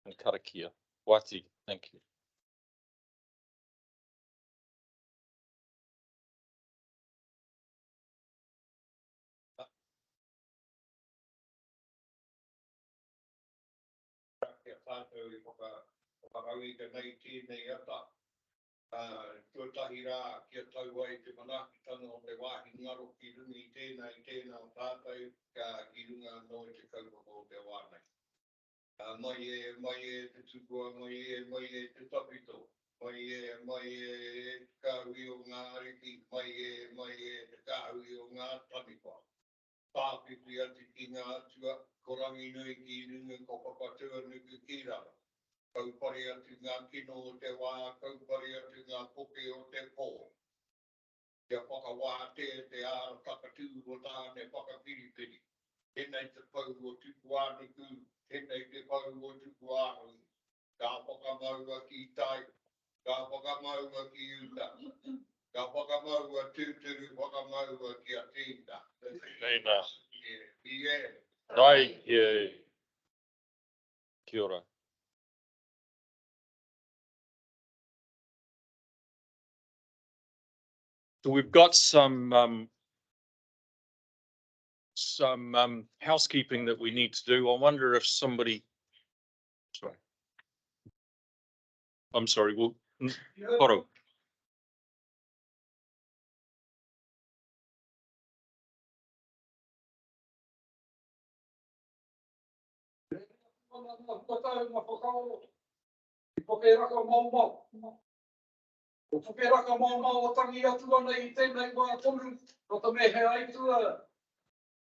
and karakia. Wati, thank you. Tuatahi rā kia tau ai te manaki tana o te wāhi ngaro ki rungi tēnei tēnā o tātou ki runga no i te kaupapa o te wānei. Mai e te tupua, mai e te tapito, mai e te kāhui o ngā ariki, mai e te kāhui o ngā tanipa. Tāpipi ati ki ngā atua, korangi nui ki runga ko papatua nuku ki rara. Kaupare atu ngā kino o te wā, kaupare atu ngā poke o te pō. Kia whakawāte te āra whakatū o tāne whakapiripiri. Tēnei te pau o tuku ānuku, tēnei te pau o tuku āru. Ka whakamaua ki tai, ka whakamaua ki uta. Ka whakamaua tūturu, whakamaua ki a tīna. Nēnā. Yeah. Nai, yeah. Kia ora. So we've got some housekeeping that we need to do. I wonder if somebody. Sorry. I'm sorry. Well, Koro. O whakeraka mau o tangi atu ana I tēnei wā tonu, o te mehe aitua,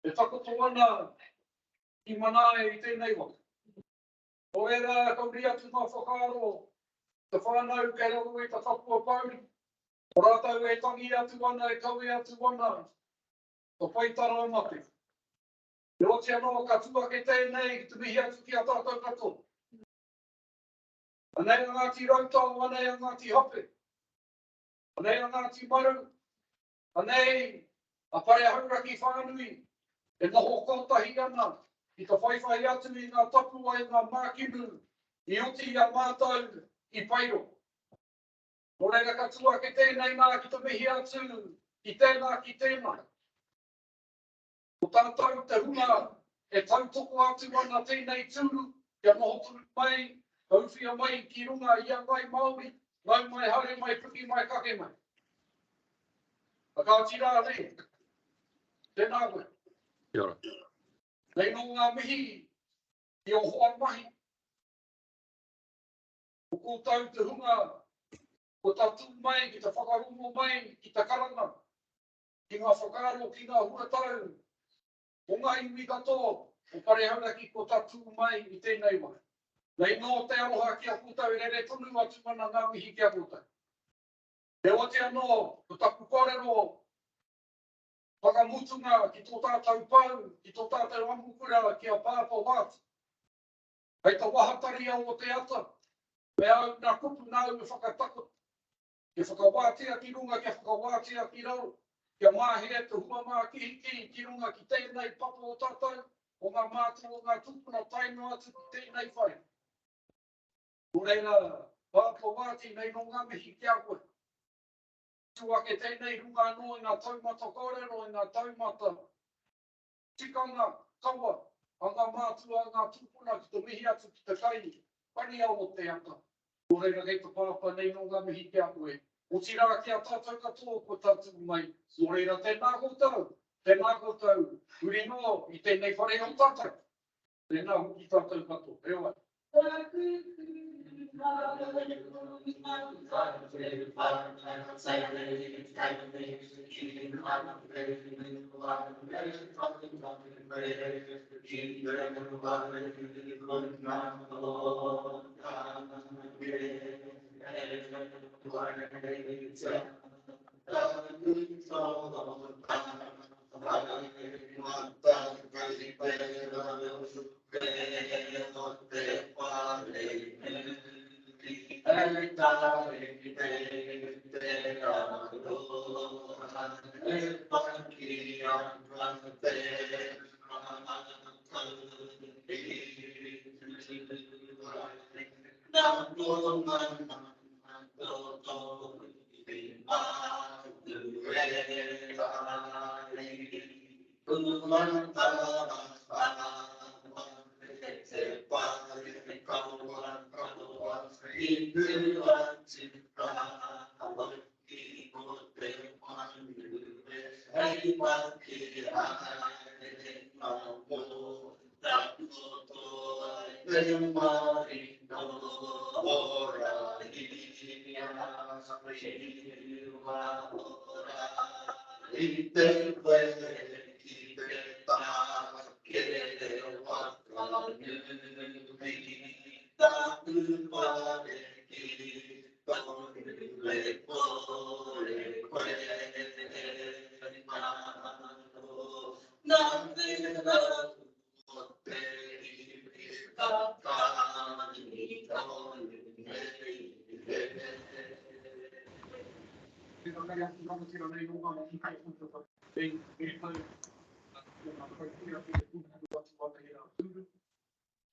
e takoto ana I manae I tēnei wā. O era kauri atu mā whakaaro, te whānau kei rau I ta tapua pauri. O rātau e tangi atu ana, e kaui atu ana, o paitara o mate. E o te anō katua ke tēnei, ki te mihi atu ki a tātou kato. Anei a ngāti rautau, anei a ngāti hape. Anei a ngāti maru, anei a pare hauraki whānui, e noho kotahi ana, I ka whaiwhai atu I ngā tapu ai ngā mākinu, I uti a mātau I pairo. Nō reira katua ke tēnei nā ki te mihi atu, I tēnā ki tēnā. O tātou te hunga, e tautoko atu ana tēnei tūru, kia noho turu mai, kauwhia mai ki runga I a mai Māori, nau mai hare mai puki mai kake mai. A kā tira rei, tēnā koe. Kia ora. Nei no ngā mihi, I o hoa mahi. O kōtau te hunga, o tatu mai, ki te whakarongo mai, ki te karanga. Ki ngā whakaaro, ki ngā huatau. O ngā iwi kato, o pare hauraki ko tatu mai I tēnei wai. Nei no te aroha ki a kōtau, e re tonu atu mana ngā mihi ki a kōtau. E o te anō, o tapu kōrero, whakamutunga ki tō tātou pau, ki tō tātou amukura ki a pāpa wāt. Hei ta wahatari o te ata, me au nā kupu nāu e whakatako. Ke whakawātea ki runga, ke whakawātea ki rau, ke māhere te hua mā ki runga ki tēnei papa o tātou, o ngā mātua o ngā tupuna taino atu ki tēnei whare. Nō reira, pāpa wāti nei no ngā mihi kia koe. Tua ke tēnei runga anō I ngā taumata kōrero, I ngā taumata tikanga, kaua, a ngā mātua, a ngā tupuna ki te mihi atu ki te kai, pania o te ata. Nō reira kei te pāpa nei no ngā mihi kia koe. O tira ki a tātou katoa ko tātou mai. Nō reira tēnā koutou, uri no I tēnei whare o tātou. Tēnā hoki tātou katoa, e wai.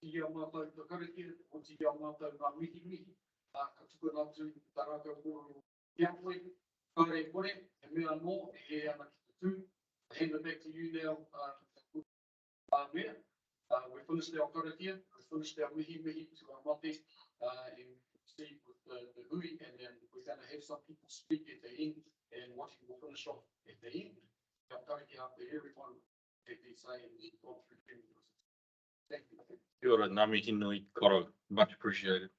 Ia mātou i takarikia, o ti ia mātou ngā mihi mihi, ka tuku atu taraka kōrero ki apoi, kāre kore, e mea mō, e he ana ki te tū. I hand it back to you now, Mayor. We finished our karakia, we finished our mihi mihi to our mate, and Steve with the hui, and then we're going to have some people speak at the end, and what he will finish off at the end. Our karakia up there, everyone, as they say, and God forgive me. Thank you. Kia ora, ngā mihi nui koro, much appreciated.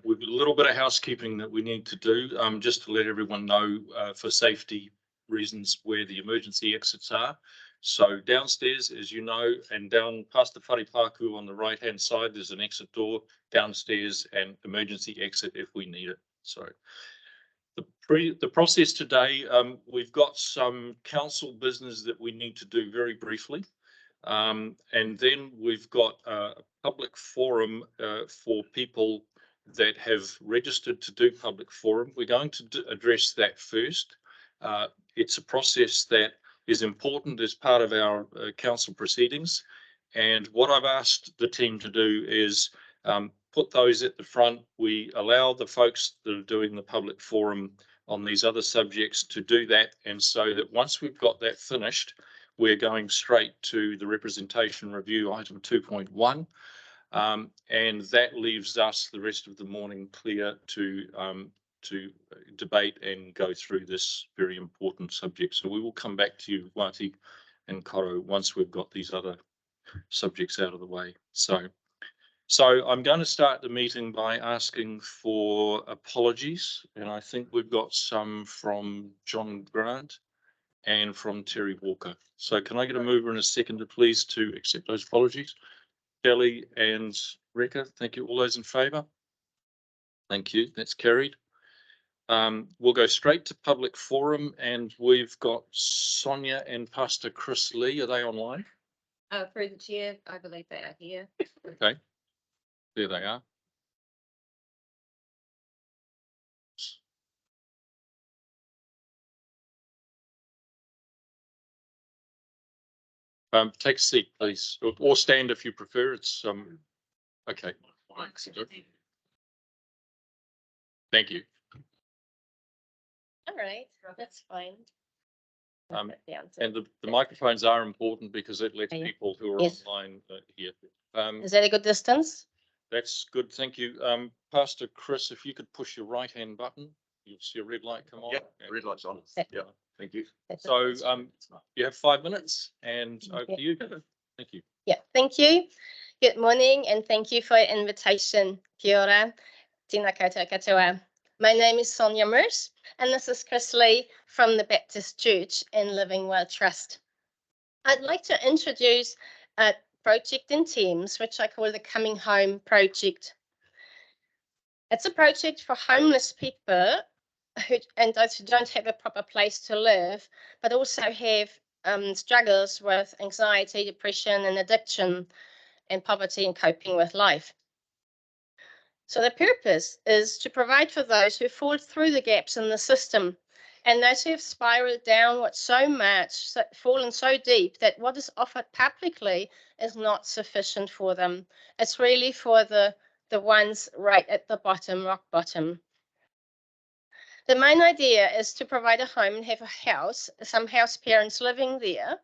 We've got a little bit of housekeeping that we need to do, just to let everyone know, for safety reasons, where the emergency exits are. So downstairs, as you know, and down past the whare pāku on the right hand side, there's an exit door downstairs and emergency exit if we need it. So the process today, we've got some council business that we need to do very briefly. And then we've got a public forum for people that have registered to do public forum. We're going to address that first. It's a process that is important as part of our council proceedings. And what I've asked the team to do is put those at the front. We allow the folks that are doing the public forum on these other subjects to do that. And so that once we've got that finished, we're going straight to the representation review item 2.1. And that leaves us the rest of the morning clear to debate and go through this very important subject. So we will come back to you, Wati and Koro, once we've got these other subjects out of the way. So I'm going to start the meeting by asking for apologies. And I think we've got some from John Grant and from Terry Walker. So can I get a mover and a seconder, please, to accept those apologies? Kelly and Rekha, thank you. All those in favour? Thank you. That's carried. We'll go straight to public forum, and we've got Sonia and Pastor Chris Lee. Are they online? Through the chair, I believe they are here. Okay, there they are. Take a seat, please, or stand if you prefer. It's okay. Thank you. All right, that's fine. And the microphones are important because it lets Yeah. people who are Yes. online hear. Is that a good distance? That's good, thank you. Pastor Chris, if you could push your right hand button, you'll see a red light come on. Yeah, red light's on. That- Yeah, thank you. So you have 5 minutes, and over to you. Thank you. Yeah, thank you. Good morning, and thank you for your invitation. Kia ora, tēnā koutou katoa. My name is Sonia Merce, and this is Chris Lee from the Baptist Church and Living Well Trust. I'd like to introduce a project in Thames, which I call the Coming Home Project. It's a project for homeless people and those who don't have a proper place to live, but also have struggles with anxiety, depression, and addiction, and poverty and coping with life. So the purpose is to provide for those who fall through the gaps in the system and those who have spiraled downward so much, fallen so deep that what is offered publicly is not sufficient for them. It's really for the the ones right at the bottom, rock bottom. The main idea is to provide a home and have a house, some house parents living there,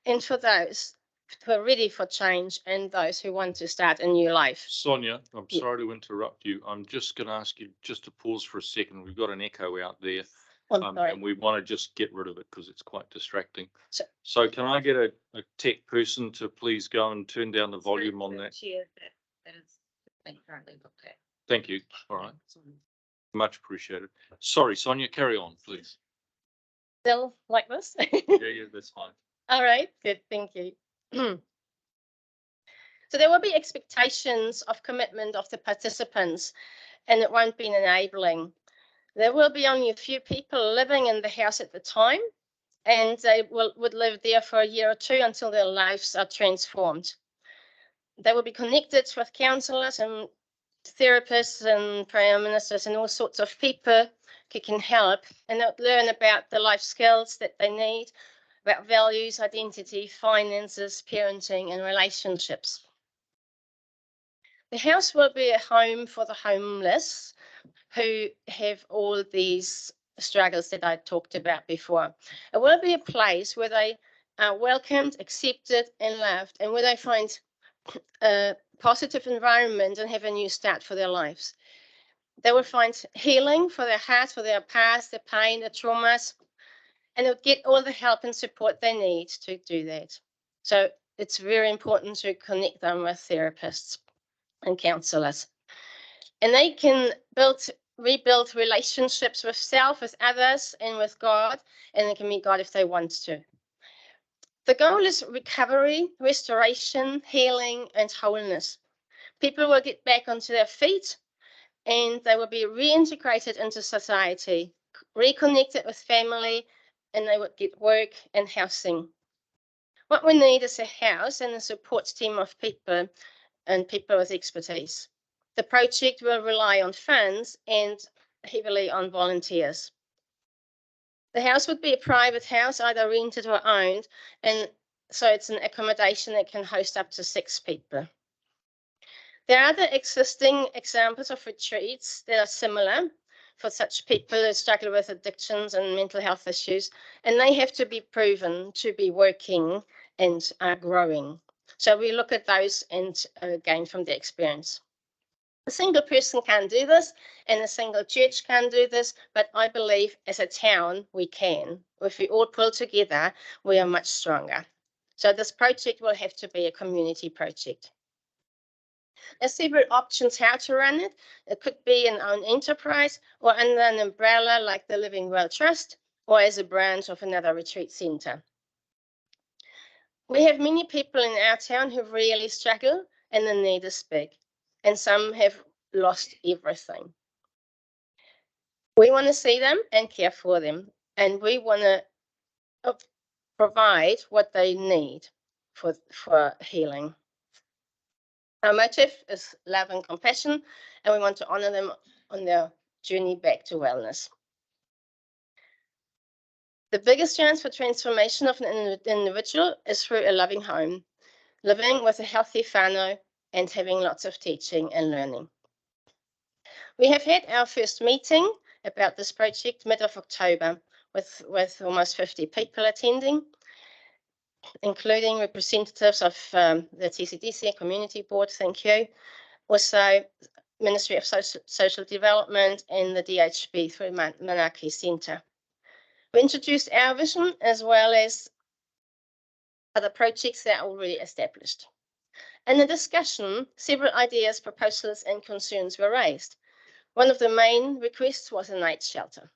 and for those who are ready for change and those who want to start a new life. Sonia, I'm Yeah. sorry to interrupt you. I'm just going to ask you just to pause for a second. We've got an echo out there. Sorry. And we want to just get rid of it because it's quite distracting. So- So can I get a tech person to please go and turn down the volume on that? That is currently booked at. Thank you. All right. Much appreciated. Sorry, Sonia, carry on, please. Still like this? Yeah, that's fine. All right, good, thank you. So there will be expectations of commitment of the participants, and it won't be enabling. There will be only a few people living in the house at the time, and they would live there for a year or two until their lives are transformed. They will be connected with counsellors and therapists and prime ministers and all sorts of people who can help, and they'll learn about the life skills that they need, about values, identity, finances, parenting, and relationships. The house will be a home for the homeless who have all these struggles that I talked about before. It will be a place where they are welcomed, accepted, and loved, and where they find a positive environment and have a new start for their lives. They will find healing for their hearts, for their past, their pain, their traumas, and they'll get all the help and support they need to do that. So it's very important to connect them with therapists and counsellors. And they can rebuild relationships with self, with others, and with God, and they can meet God if they want to. The goal is recovery, restoration, healing, and wholeness. People will get back onto their feet, and they will be reintegrated into society, reconnected with family, and they would get work and housing. What we need is a house and a support team of people and people with expertise. The project will rely on funds and heavily on volunteers. The house would be a private house, either rented or owned, and so it's an accommodation that can host up to 6 people. There are other existing examples of retreats that are similar for such people who struggle with addictions and mental health issues, and they have to be proven to be working and are growing. So we look at those and gain from the experience. A single person can do this, and a single church can do this, but I believe as a town we can. If we all pull together, we are much stronger. So this project will have to be a community project. There's several options how to run it. It could be an own enterprise or under an umbrella like the Living Well Trust or as a branch of another retreat centre. We have many people in our town who really struggle and the need is big, and some have lost everything. We want to see them and care for them, and we want to provide what they need for healing. Our motive is love and compassion, and we want to honor them on their journey back to wellness. The biggest chance for transformation of an individual is through a loving home, living with a healthy whānau, and having lots of teaching and learning. We have had our first meeting about this project mid of October with almost 50 people attending, including representatives of the TCDC Community Board, thank you, also Ministry of Social Development and the DHB through Manaki Centre. We introduced our vision as well as other projects that are already established. In the discussion, several ideas, proposals and concerns were raised. One of the main requests was a night shelter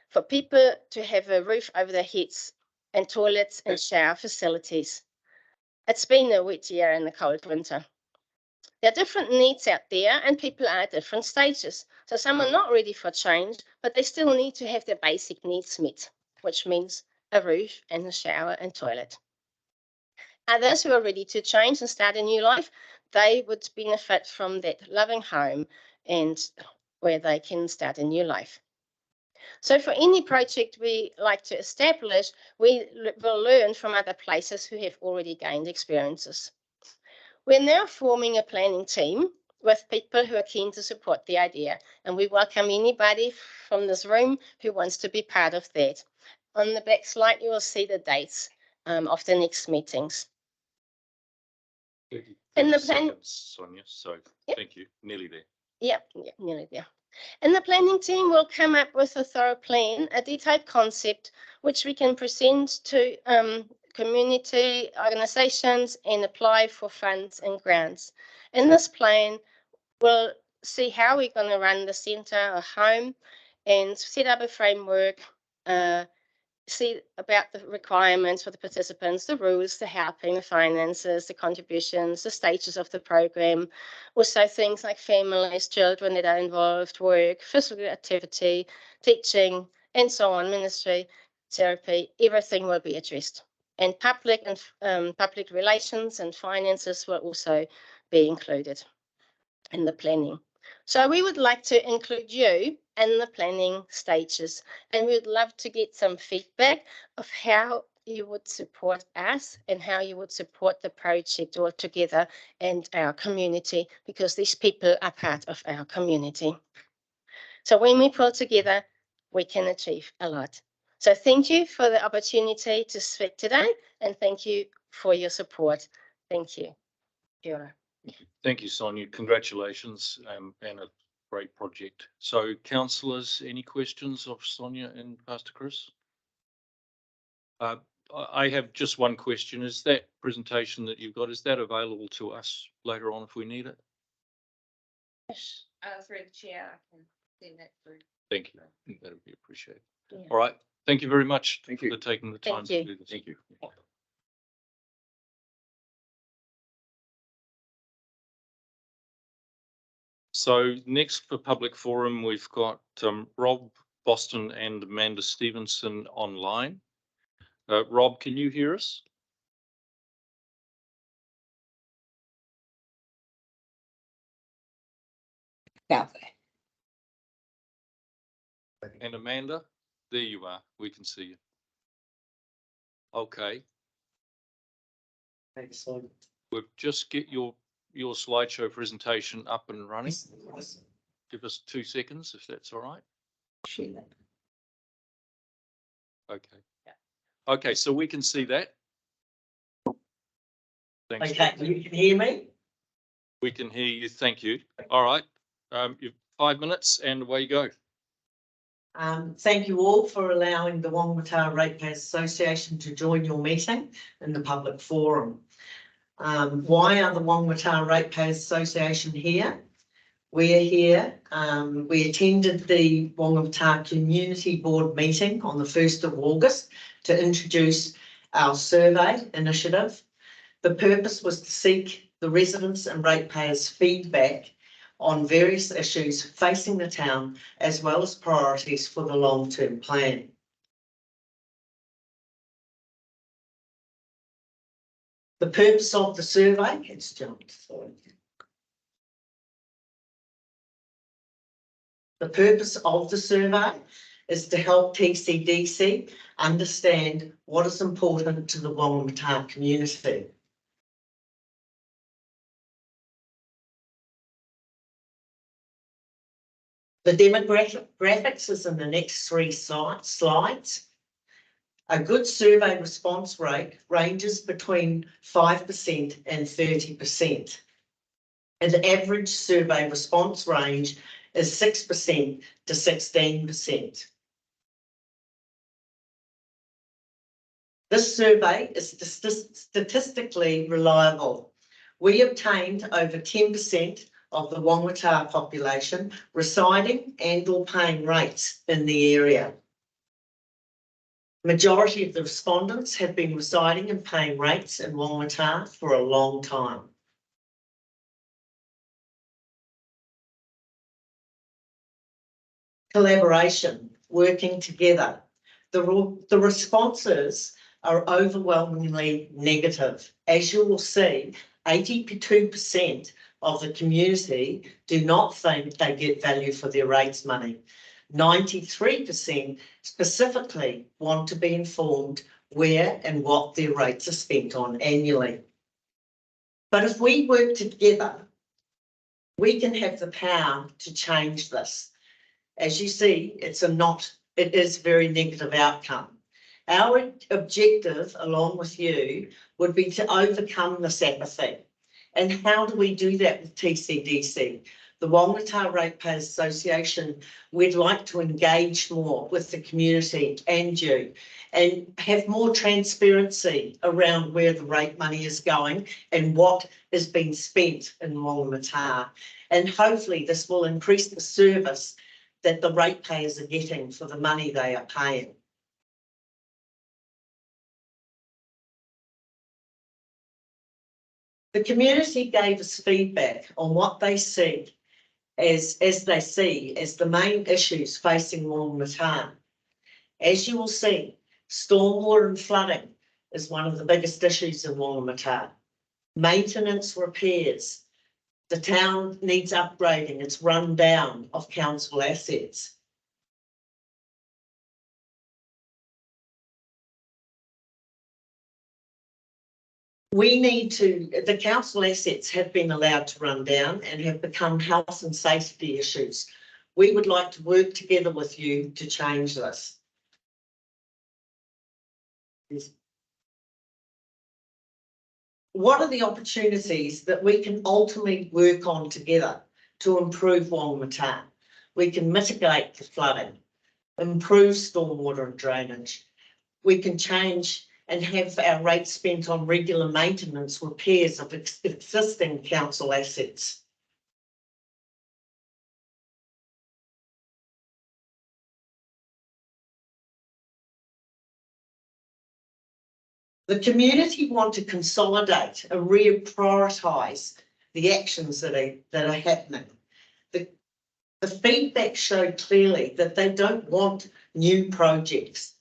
for people to have a roof over their heads and toilets and shower facilities. It's been a wet year and a cold winter. There are different needs out there and people are at different stages. So some are not ready for change, but they still need to have their basic needs met, which means a roof and a shower and toilet. Others who are ready to change and start a new life, they would benefit from that loving home and where they can start a new life. So for any project we like to establish, we will learn from other places who have already gained experiences. We're now forming a planning team with people who are keen to support the idea. And we welcome anybody from this room who wants to be part of that. On the back slide, you will see the dates of the next meetings. 30 In the seconds, Sonia, so Yep. thank you, nearly there. Yeah, nearly there. And the planning team will come up with a thorough plan, a detailed concept, which we can present to community organizations and apply for funds and grants. In this plan, we'll see how we're going to run the centre or home and set up a framework, see about the requirements for the participants, the rules, the helping, the finances, the contributions, the stages of the program, also things like families, children that are involved, work, physical activity, teaching, and so on, ministry, therapy, everything will be addressed. And public relations and finances will also be included in the planning. So we would like to include you in the planning stages, and we would love to get some feedback of how you would support us and how you would support the project altogether and our community, because these people are part of our community. So when we pull together, we can achieve a lot. So thank you for the opportunity to speak today, and thank you for your support. Thank you. Kia ora. Thank you, Sonia. Congratulations and a great project. So councillors, any questions of Sonia and Pastor Chris? I have just one question. Is that presentation that you've got, is that available to us later on if we need it? Through the chair, I can send that through. Thank you. I think that would be appreciated. Yeah. All right. Thank you very much. Thank you. For taking the time Thank to you. do this. Thank you. So next for public forum, we've got Rob Boston and Amanda Stevenson online. Rob, can you hear us? And Amanda, there you are. We can see you. Okay. Excellent. We'll just get your slideshow presentation up and running. Give us 2 seconds if that's all right. Share that. Okay. Yeah. Okay, so we can see that. Thanks. Okay, you can hear me? We can hear you. Thank you. All right. You've 5 minutes and away you go. Thank you all for allowing the Wangata Ratepayers Association to join your meeting in the public forum. Why are the Wangata Ratepayers Association here? We're here. We attended the Wangata Community Board meeting on the 1st of August to introduce our survey initiative. The purpose was to seek the residents' and ratepayers' feedback on various issues facing the town, as well as priorities for the long-term plan. The purpose of the survey, it's jumped, sorry. The purpose of the survey is to help TCDC understand what is important to the Wangata community. The demographics is in the next 3 slides. A good survey response rate ranges between 5% and 30%. And the average survey response range is 6% to 16%. This survey is statistically reliable. We obtained over 10% of the Wangata population residing and or paying rates in the area. Majority of the respondents have been residing and paying rates in Wangata for a long time. Collaboration, working together. The responses are overwhelmingly negative. As you will see, 82% of the community do not think they get value for their rates money. 93% specifically want to be informed where and what their rates are spent on annually. But if we work together, We can have the power to change this. As you see, it is a very negative outcome. Our objective, along with you, would be to overcome this apathy. And how do we do that with TCDC? The Wangata Ratepayers Association, we'd like to engage more with the community and you, and have more transparency around where the rate money is going and what is being spent in Wangata. And hopefully this will increase the service that the ratepayers are getting for the money they are paying. The community gave us feedback on what they see as the main issues facing Wangata. As you will see, stormwater and flooding is one of the biggest issues in Wangata. Maintenance repairs. The town needs upgrading, it's run down of council assets. The council assets have been allowed to run down and have become health and safety issues. We would like to work together with you to change this. What are the opportunities that we can ultimately work on together to improve Wangata? We can mitigate the flooding, improve stormwater and drainage. We can change and have our rates spent on regular maintenance repairs of existing council assets. The community want to consolidate and reprioritise the actions that are happening. The feedback showed clearly that they don't want new projects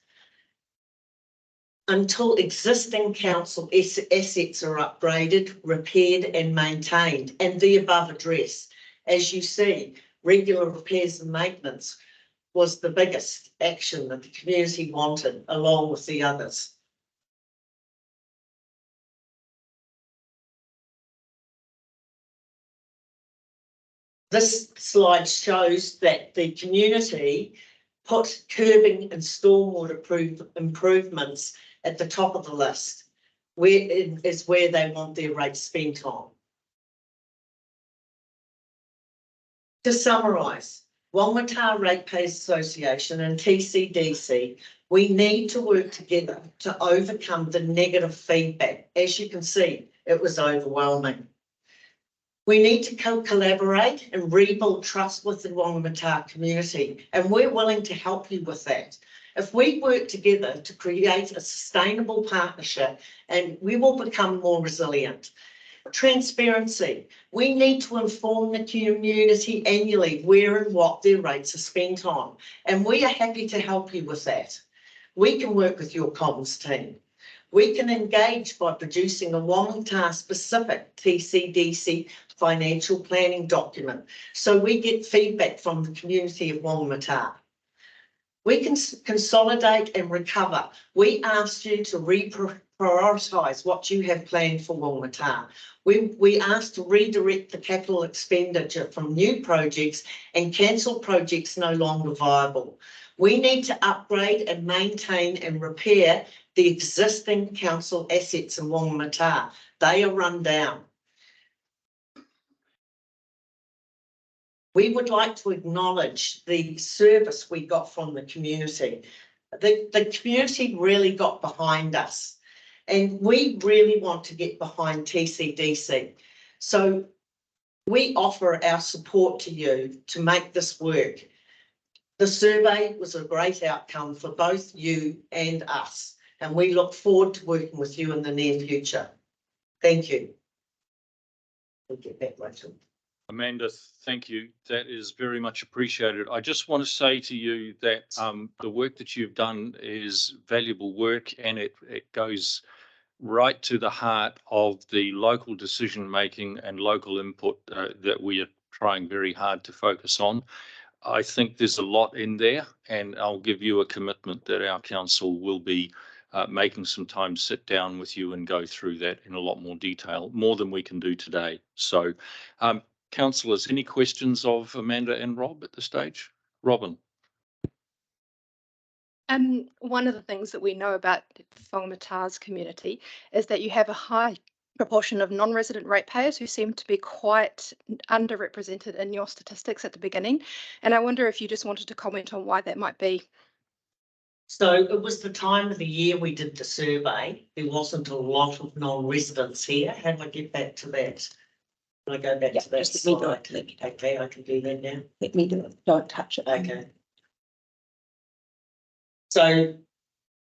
until existing council assets are upgraded, repaired and maintained, and the above address. As you see, regular repairs and maintenance was the biggest action that the community wanted, along with the others. This slide shows that the community put curbing and stormwater improvements at the top of the list, where they want their rates spent on. To summarise, Wangata Ratepayers Association and TCDC, we need to work together to overcome the negative feedback. As you can see, it was overwhelming. We need to collaborate and rebuild trust with the Wangata community, and we're willing to help you with that. If we work together to create a sustainable partnership, and we will become more resilient. Transparency. We need to inform the community annually where and what their rates are spent on, and we are happy to help you with that. We can work with your comms team. We can engage by producing a Wangata specific TCDC financial planning document, so we get feedback from the community of Wangata. We can consolidate and recover. We asked you to prioritise what you have planned for Wangata. We asked to redirect the capital expenditure from new projects and cancel projects no longer viable. We need to upgrade and maintain and repair the existing council assets in Wangata. They are run down. We would like to acknowledge the service we got from the community. The community really got behind us, and we really want to get behind TCDC. So we offer our support to you to make this work. The survey was a great outcome for both you and us, and we look forward to working with you in the near future. Thank you. We'll get back later. Amanda, thank you. That is very much appreciated. I just want to say to you that the work that you've done is valuable work, and it goes right to the heart of the local decision making and local input that we are trying very hard to focus on. I think there's a lot in there, and I'll give you a commitment that our council will be making some time to sit down with you and go through that in a lot more detail, more than we can do today. So Councillors, any questions of Amanda and Rob at this stage? Robin? One of the things that we know about the Whangamatars community is that you have a high proportion of non-resident ratepayers who seem to be quite underrepresented in your statistics at the beginning. And I wonder if you just wanted to comment on why that might be. So it was the time of the year we did the survey. There wasn't a lot of non-residents here. How do I get back to that? Can I go back to that just let me do slide? it. Okay, I can do that now. Let me do it. Don't touch it. Okay. So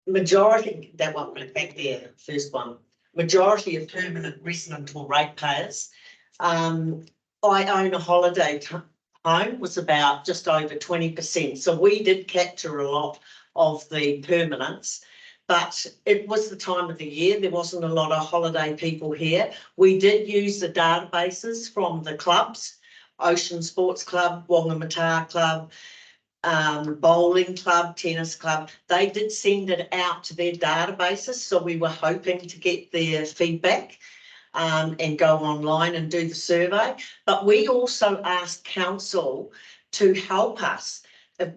majority, that one right back there, first one, majority of permanent resident or ratepayers. I own a holiday home, was about just over 20%. So we did capture a lot of the permanents, but it was the time of the year. There wasn't a lot of holiday people here. We did use the databases from the clubs, Ocean Sports Club, Whangamata Club, bowling club, tennis club. They did send it out to their databases. So we were hoping to get their feedback and go online and do the survey. But we also asked council to help us.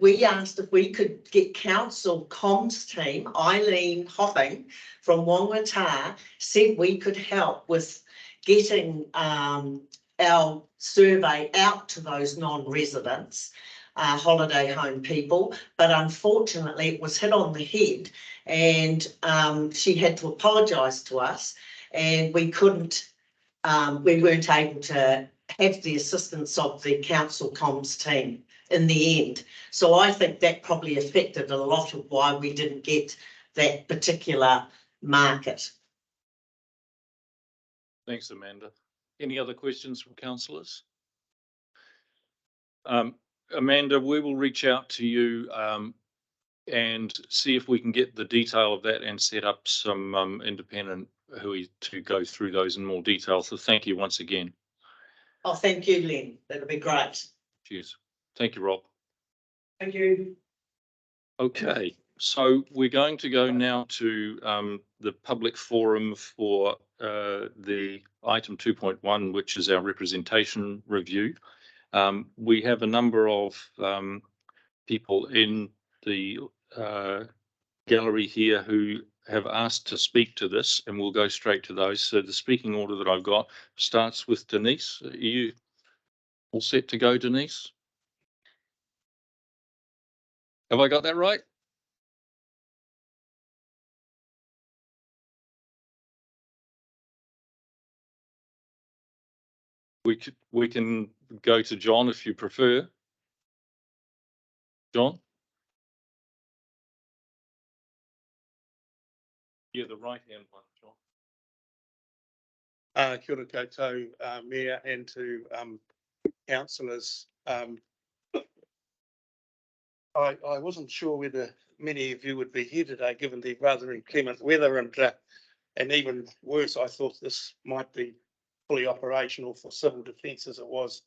We asked if we could get council comms team, Eileen Hopping from Whangamata, said we could help with getting our survey out to those non-residents, holiday home people, but unfortunately it was hit on the head, and she had to apologise to us, and we couldn't, we weren't able to have the assistance of the council comms team in the end. So I think that probably affected a lot of why we didn't get that particular market. Thanks, Amanda. Any other questions from councillors? Amanda, we will reach out to you and see if we can get the detail of that and set up some independent hui to go through those in more detail. So thank you once again. Oh, thank you, Len. That'll be great. Cheers. Thank you, Rob. Thank you. Okay, so we're going to go now to the public forum for the item 2.1, which is our representation review. We have a number of people in the gallery here who have asked to speak to this, and we'll go straight to those. So the speaking order that I've got starts with Denise. Are you all set to go, Denise? Have I got that right? We can go to John if you prefer. John? Yeah, the right hand one, John. Kia ora koutou, Mayor, and to councillors. I wasn't sure whether many of you would be here today, given the rather inclement weather, and even worse, I thought this might be fully operational for civil defence as it was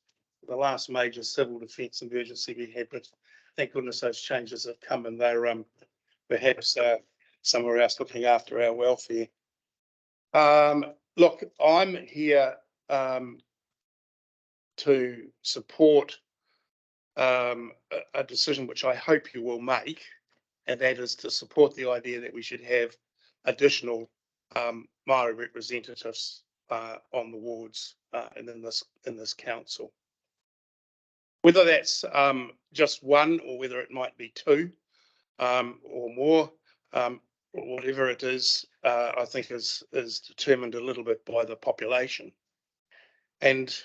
the last major civil defence emergency we had. But thank goodness those changes have come, and they're perhaps somewhere else looking after our welfare. Look, I'm here to support a decision which I hope you will make, and that is to support the idea that we should have additional Māori representatives on the wards and in this council. Whether that's just one or whether it might be two or more, whatever it is, I think is determined a little bit by the population. And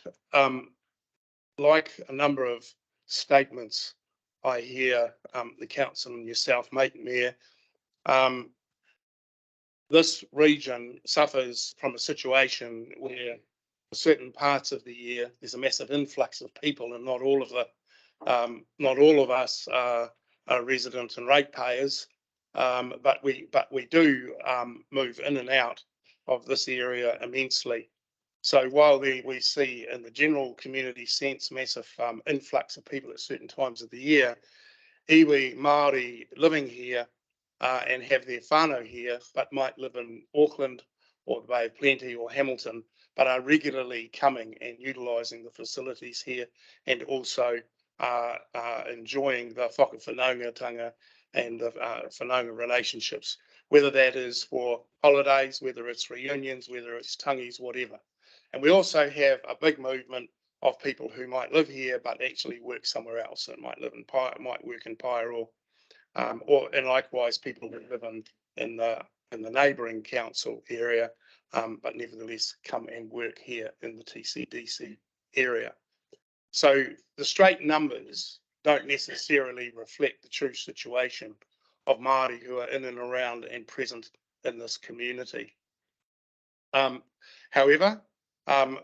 like a number of statements I hear the council and yourself make, Mayor, this region suffers from a situation where certain parts of the year there's a massive influx of people, and not all of us are resident and ratepayers, but we do move in and out of this area immensely. So while we see in the general community sense massive influx of people at certain times of the year, iwi Māori living here and have their whānau here, but might live in Auckland or the Bay of Plenty or Hamilton, but are regularly coming and utilising the facilities here, and also enjoying the whakawhanaungatanga and the whanaunga relationships, whether that is for holidays, whether it's reunions, whether it's tangies, whatever. And we also have a big movement of people who might live here but actually work somewhere else, and might work in Paeroa, and likewise people who live in the neighbouring council area, but nevertheless come and work here in the TCDC area. So the straight numbers don't necessarily reflect the true situation of Māori who are in and around and present in this community. However,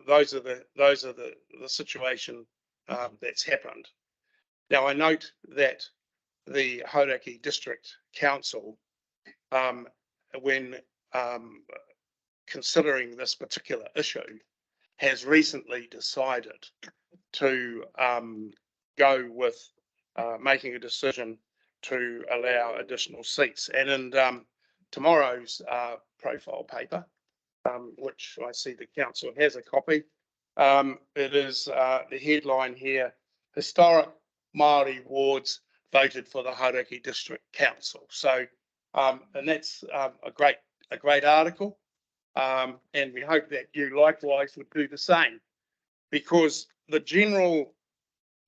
those are the situation that's happened. Now I note that the Hauraki District Council, when considering this particular issue, has recently decided to go with making a decision to allow additional seats. And in tomorrow's profile paper, which I see the council has a copy, it is the headline here: Historic Māori wards voted for the Hauraki District Council. So, and that's a great article, and we hope that you likewise would do the same, because the general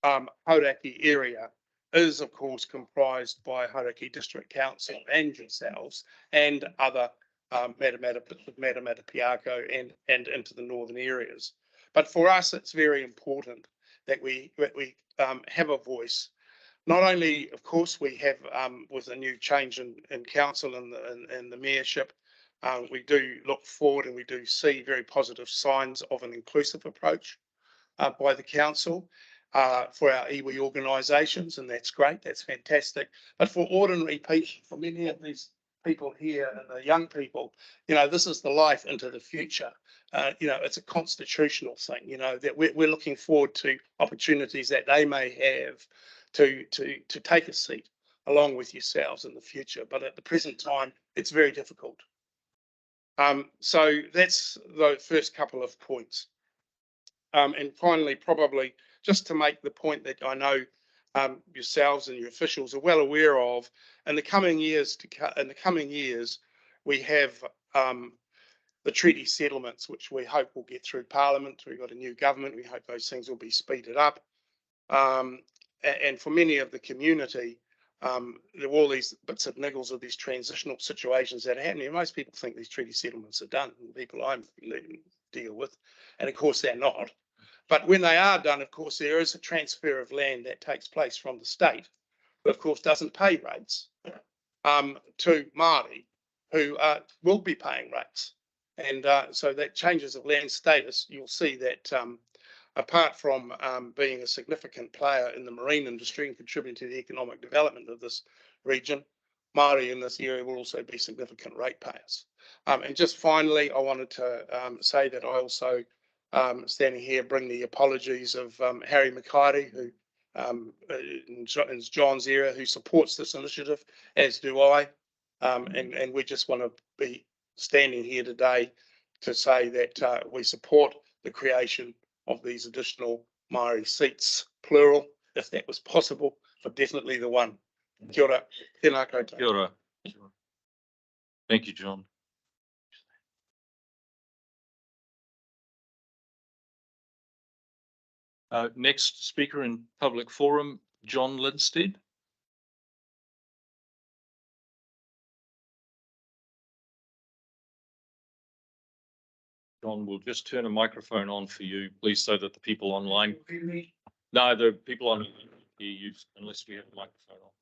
Hauraki area is, of course, comprised by Hauraki District Council and yourselves and other Matamata Piako and into the northern areas. But for us, it's very important that we have a voice. Not only, of course, we have with a new change in council and the mayorship, we do look forward and we do see very positive signs of an inclusive approach by the council for our iwi organisations, and that's great, that's fantastic. But for ordinary people, for many of these people here and the young people, this is the life into the future. It's a constitutional thing, that we're looking forward to opportunities that they may have to take a seat along with yourselves in the future. But at the present time, it's very difficult. So that's the first couple of points. And finally, probably just to make the point that I know yourselves and your officials are well aware of, in the coming years, we have the treaty settlements, which we hope will get through Parliament. We've got a new government. We hope those things will be speeded up. And for many of the community, there are all these bits and niggles of these transitional situations that are happening. Most people think these treaty settlements are done, people I deal with, and of course they're not. But when they are done, of course, there is a transfer of land that takes place from the state, but of course doesn't pay rates to Māori who will be paying rates. And so that changes of land status, you'll see that apart from being a significant player in the marine industry and contributing to the economic development of this region, Māori in this area will also be significant ratepayers. And just finally, I wanted to say that I also, standing here, bring the apologies of Harry McKighty, who in John's area, who supports this initiative, as do I. And we just want to be standing here today to say that we support the creation of these additional Māori seats, plural, if that was possible, for definitely the one. Kia ora. Tēnā koutou. Kia ora. Thank you, John. Next speaker in public forum, John Linstead. John, we'll just turn a microphone on for you, please, so that the people online. No, the people on hear you unless we have a microphone on.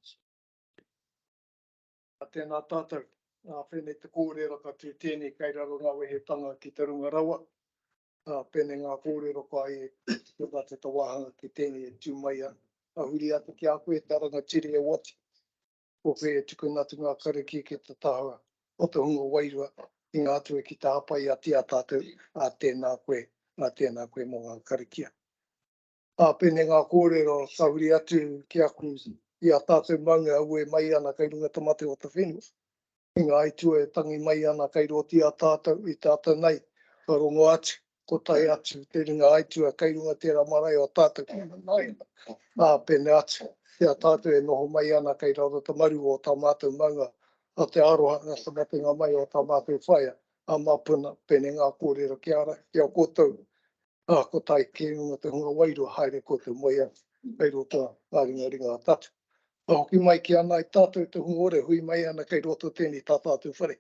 Tēnā tātou, whenei te kōrero ka tū tēnei kai raro ngā wehitanga ki te runga rawa. Pēnei ngā kōrero ka e te wate te wahanga ki tēnei e tūmaia. Ahuri atu ki a koe te aranga tiri e wati. Ko koe e tukunatu ngā kariki ki te tahua o te hunga wairua. I ngā atu e ki te hapai a tia tātou a tēnā koe mō ngā karikia. Pēnei ngā kōrero ka huri atu ki a koe i a tātou maunga au e mai ana kei runga tamate o te whenua. I ngā itua e tangi mai ana kei rotia tātou i tātou nei, ka rongo atu ko tai atu, te ringa aitua kairunga tērā marae o tātou ki mai. Pene atu, kia tātou e noho mai ana kei raro te maru o tā mātou maunga, a te aroha ngā whamatinga mai o tā mātou whaia, a mapuna pene ngā kōrero ki ara, kia koutou, ko tai ki runga te hunga wairua haere koutou mai a, kei roto ngā ringa tatu. A hoki mai ki ana i tātou te hunga ore, hui mai ana kei roto tēnei tā tātou whare.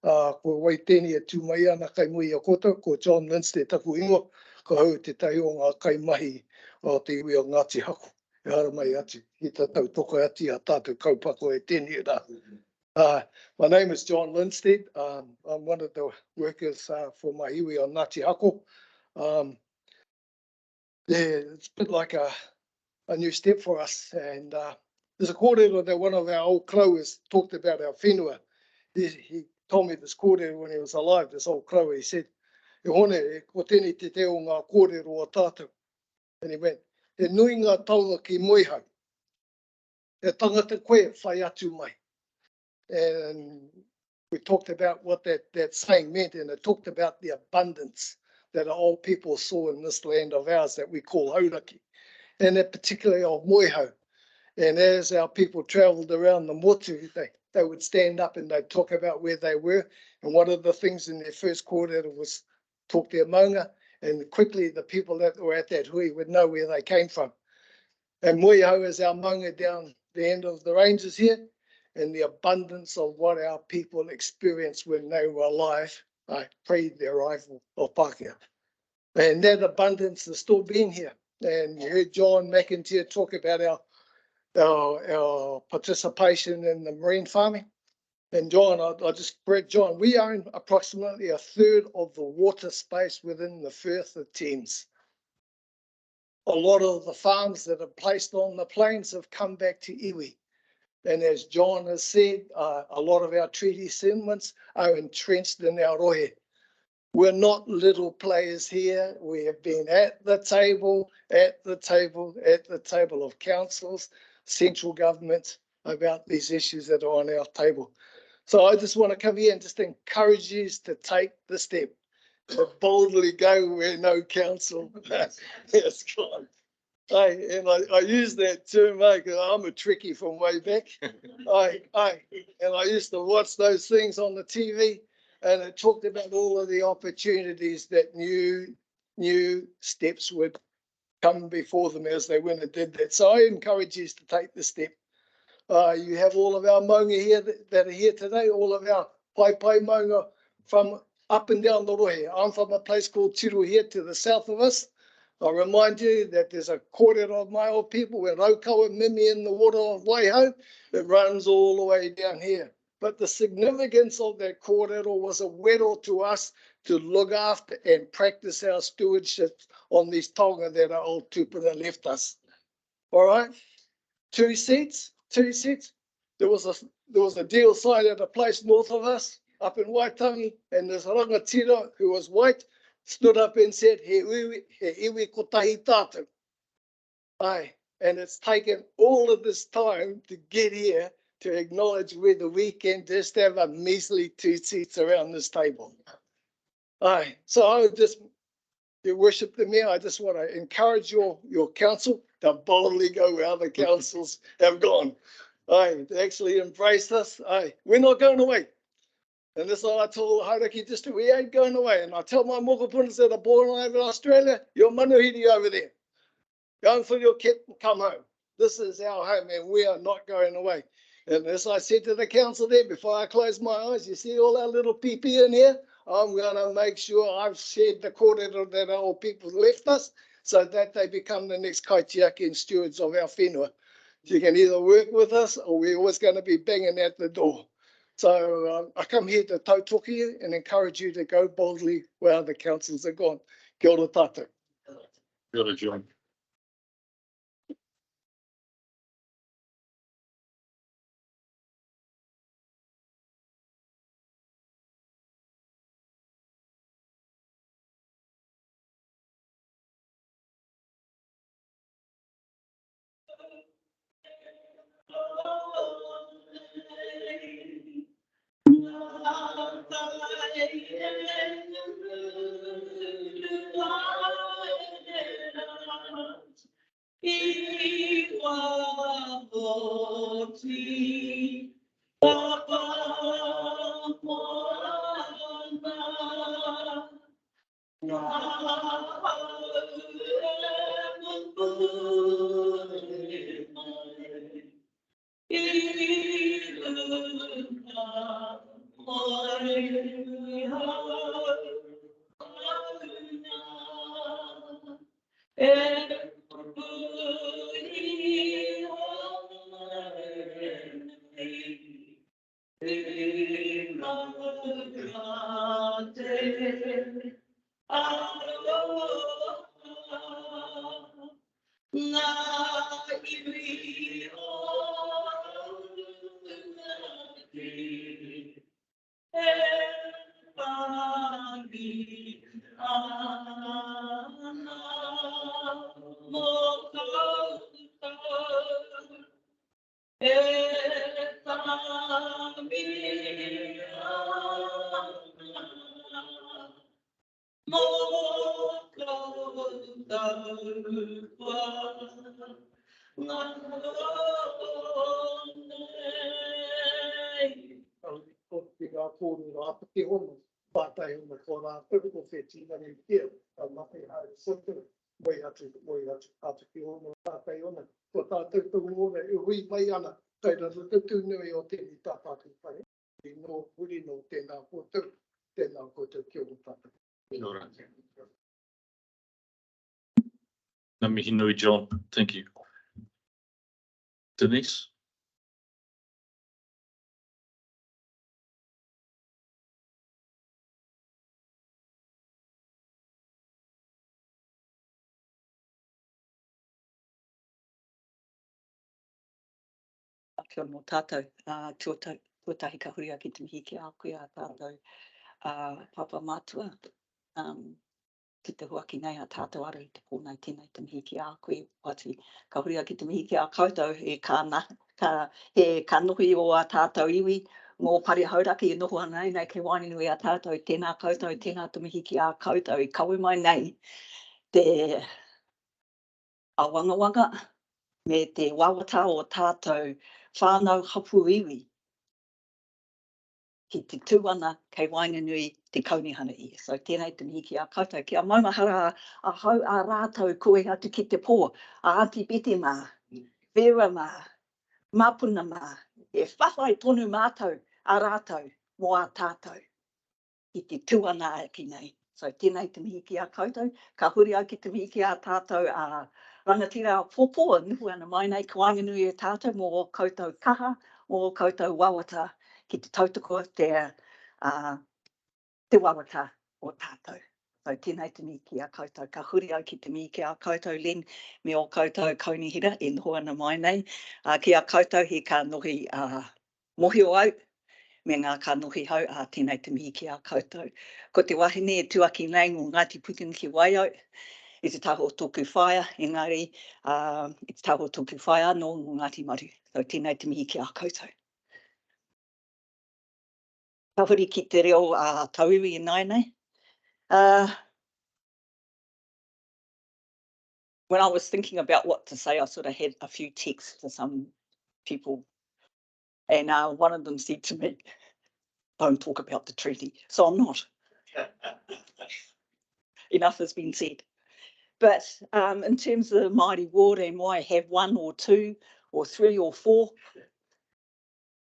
Ko wai tēnei e tū mai ana kai mui a koutou, ko John Lindsay taku ingoa, ko hau te tai o ngā kai mahi o te iwi o Ngāti Haku. E hara mai atu, ki tā tau toko ati a tātou kaupako e tēnei rā. My name is John Lindsay. I'm one of the workers for my iwi on Ngāti Haku. It's a bit like a new step for us. And there's a kōrero that one of our old klauas talked about our whenua. He told me this kōrero when he was alive, this old klaua. He said, e hone, ko tēnei te teo ngā kōrero o tātou. And he went, he nui ngā taunga ki moihau. He tangata koe whai atu mai. And we talked about what that saying meant, and it talked about the abundance that our old people saw in this land of ours that we call Hauraki, and that particularly of Moihau. And as our people travelled around the motu, they would stand up and they'd talk about where they were. And one of the things in their first kōrero was talk their maunga, and quickly the people that were at that hui would know where they came from. And Moihau is our maunga down the end of the ranges here, and the abundance of what our people experienced when they were alive, pre the arrival of Pākehā. And that abundance has still been here. And you heard John McIntyre talk about our participation in the marine farming. And John, I just correct John, we own approximately a third of the water space within the Firth of Thames. A lot of the farms that are placed on the plains have come back to iwi. And as John has said, a lot of our treaty settlements are entrenched in our rohe. We're not little players here. We have been at the table of councils, central government about these issues that are on our table. So I just want to come here and just encourage you to take the step, to boldly go where no council has gone. And I use that term, because I'm a trekkie from way back. And I used to watch those things on the TV, and it talked about all of the opportunities that new steps would come before them as they went and did that. So I encourage you to take the step. You have all of our maunga here that are here today, all of our pai maunga from up and down the rohe. I'm from a place called Tiruhia to the south of us. I remind you that there's a kōrero of my old people where Raukawa Mimi in the water of Waihau, it runs all the way down here. But the significance of that kōrero was a wero to us to look after and practice our stewardship on these taonga that our old tupuna left us. All right, two seats. There was a deal signed at a place north of us, up in Waitangi, and this rangatira who was white stood up and said, he iwi ko tahi tātou. And it's taken all of this time to get here to acknowledge whether we can just have a measly 2 seats around this table. So I would just, you worship the mayor, I just want to encourage your council to boldly go where other councils have gone. To actually embrace this. We're not going away. And this is what I told Hauraki District, we ain't going away. And I tell my mokopunas that are born over in Australia, your manuhiri over there. Go and fill your kit and come home. This is our home and we are not going away. And as I said to the council there, before I close my eyes, you see all our little PP in here? I'm going to make sure I've shared the kōrero that our old people left us so that they become the next kaitiaki and stewards of our whenua. You can either work with us or we're always going to be banging at the door. So I come here to tautoki you and encourage you to go boldly where other councils have gone. Kia ora tātou. Kia ora, John. O te ngā kōru ngā apake hono, pātai hono ko ngā whiko wheti ngani kia, a mahi hae sotu, moi atu, apake hono, pātai hono, ko tātou tungu hono, e hui mai ana, taira rukutu nui o tēni tāpātu whare, i no huri no tēnā kōtou, tēnā kōtou kia o tātou. Kia ora. Ngā mihi nui, John. Thank you. Denise? Kia ora mō tātou, tuatahi ka huria ki te mihi ki a koe a tātou papa mātua. Ki te huaki nei a tātou aru i te pōnei tēnei te mihi ki a koe. Wati, ka huria ki te mihi ki a koutou he ka nuhi o a tātou iwi. Ngō pari hauraki e noho ana nei ke wainunui a tātou, tēnā koutou, tēnā te mihi ki a koutou. I kawe mai nei te awangawanga me te wawata o tātou whānau hapu iwi ki te tūana kei wainganui te kaunihana i. So tēnei te mihi ki a koutou. Kia maumahara a hau a rātou koe atu ki te pō. A Aunty Betty mā, Vera mā, Mapuna mā. E whawhai tonu mātou a rātou mō a tātou ki te tūana ki nei. So tēnei te mihi ki a koutou. Ka huri au ki te mihi ki a tātou a rangatira pōpō. Nuhu ana mai nei ka wainganui e tātou mō koutou kaha, mō koutou wawata ki te tautoko te wawata o tātou. So tēnei te mihi ki a koutou. Ka huri au ki te mihi ki a koutou len me o koutou kaunihira e noho ana mai nei. Ki a koutou he ka nohi mohi o au me ngā ka nohi hau a tēnei te mihi ki a koutou. Ko te wahine e tuaki nei ngō Ngāti Puken ki Waio. I te taho tōku whaia, engari, i te taho tōku whaia no ngō Ngāti Maru. So tēnei te mihi ki a koutou. Ka huri ki te reo tauiwi e nai nei. When I was thinking about what to say, I sort of had a few texts to some people. And one of them said to me, don't talk about the treaty. So I'm not. Enough has been said. But in terms of the Māori Ward and why I have 1 or 2 or 3 or 4,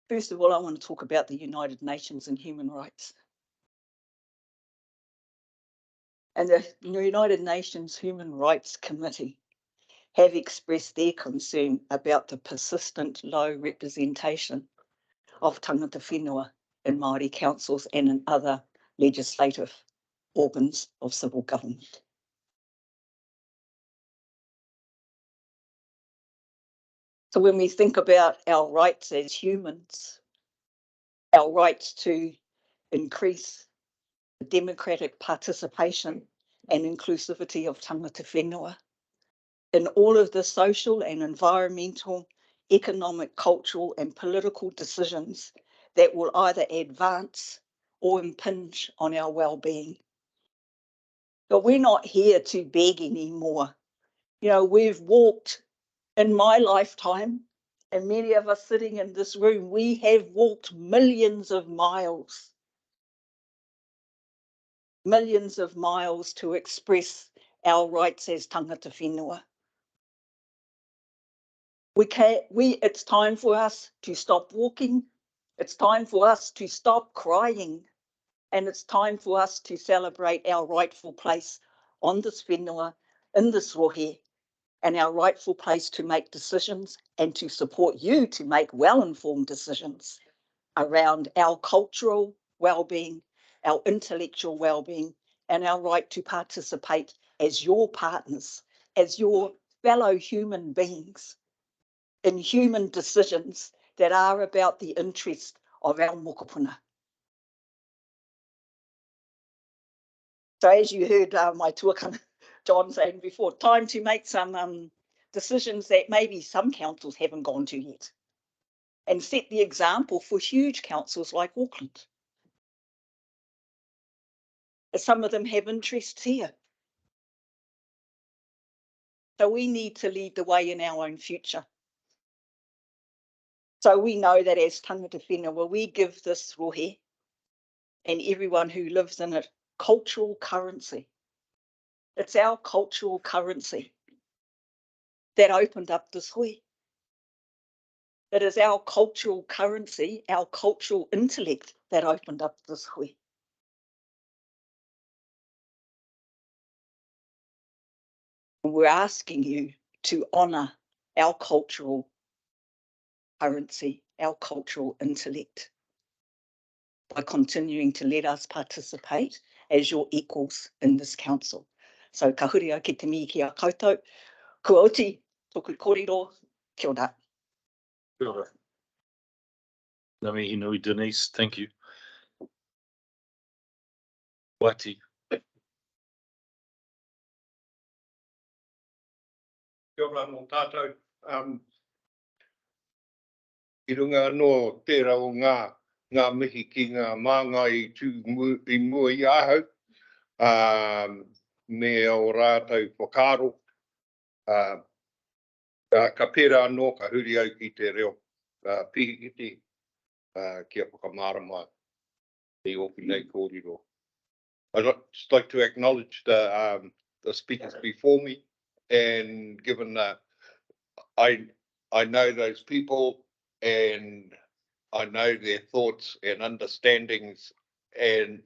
first of all, I want to talk about the United Nations and human rights. And the United Nations Human Rights Committee have expressed their concern about the persistent low representation of tangata whenua in Māori councils and in other legislative organs of civil government. So when we think about our rights as humans, our rights to increase the democratic participation and inclusivity of tangata whenua, in all of the social and environmental, economic, cultural and political decisions that will either advance or impinge on our well-being. But we're not here to beg anymore. You know, we've walked in my lifetime, and many of us sitting in this room, we have walked millions of miles to express our rights as tangata whenua. It's time for us to stop walking. It's time for us to stop crying. And it's time for us to celebrate our rightful place on this whenua, in this rohe, and our rightful place to make decisions and to support you to make well-informed decisions around our cultural well-being, our intellectual well-being, and our right to participate as your partners, as your fellow human beings in human decisions that are about the interest of our mokopuna. So as you heard my tuakana John saying before, time to make some decisions that maybe some councils haven't gone to yet, and set the example for huge councils like Auckland. Some of them have interests here. So we need to lead the way in our own future. So we know that as tangata whenua, we give this rohe and everyone who lives in it cultural currency. It's our cultural currency that opened up this hui. It is our cultural currency, our cultural intellect that opened up this hui. We're asking you to honour our cultural currency, our cultural intellect, by continuing to let us participate as your equals in this council. So ka huri ki te mihi ki a koutou, kua oti toku kōrero, kia ora. Kia ora. Ngā mihi nui, Denise, thank you. Wati. Kia ora mō tātou. I runga anō tērā o ngā mihi ki ngā māngai i mua i ahau. Me o rātou whakaro. Ka pērā anō ka huri au ki te reo pihikiti kia whakamārama i opi nei kōrero. I'd just like to acknowledge the speakers before me, and given that I know those people and I know their thoughts and understandings and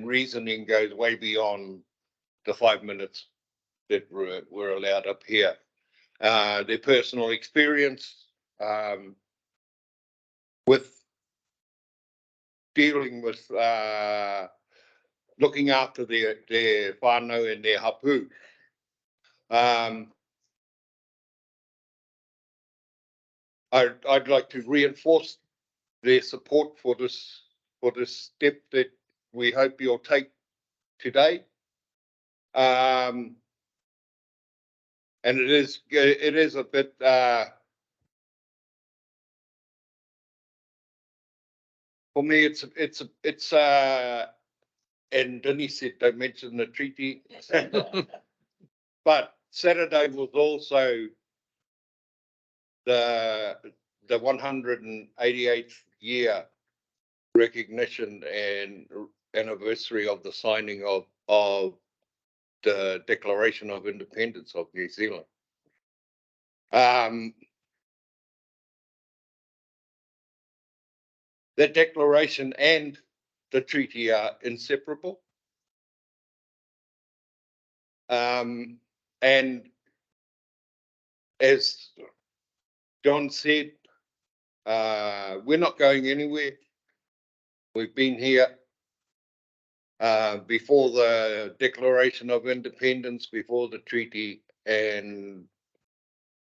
reasoning goes way beyond the 5 minutes that were allowed up here. Their personal experience with dealing with looking after their whānau and their hapu. I'd like to reinforce their support for this step that we hope you'll take today. And it is a bit for me. It's and Denise said don't mention the treaty, but Saturday was also the 188th year recognition and anniversary of the signing of the Declaration of Independence of New Zealand. The declaration and the treaty are inseparable. And as John said, we're not going anywhere. We've been here before the Declaration of Independence, before the treaty, and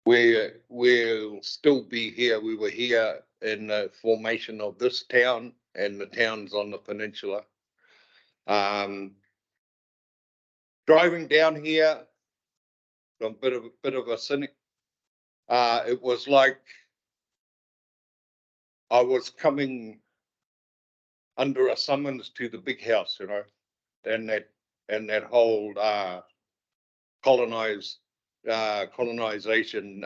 we'll still be here. We were here in the formation of this town and the towns on the peninsula. Driving down here, I'm a bit of a cynic. It was like I was coming under a summons to the big house, you know, and that whole colonization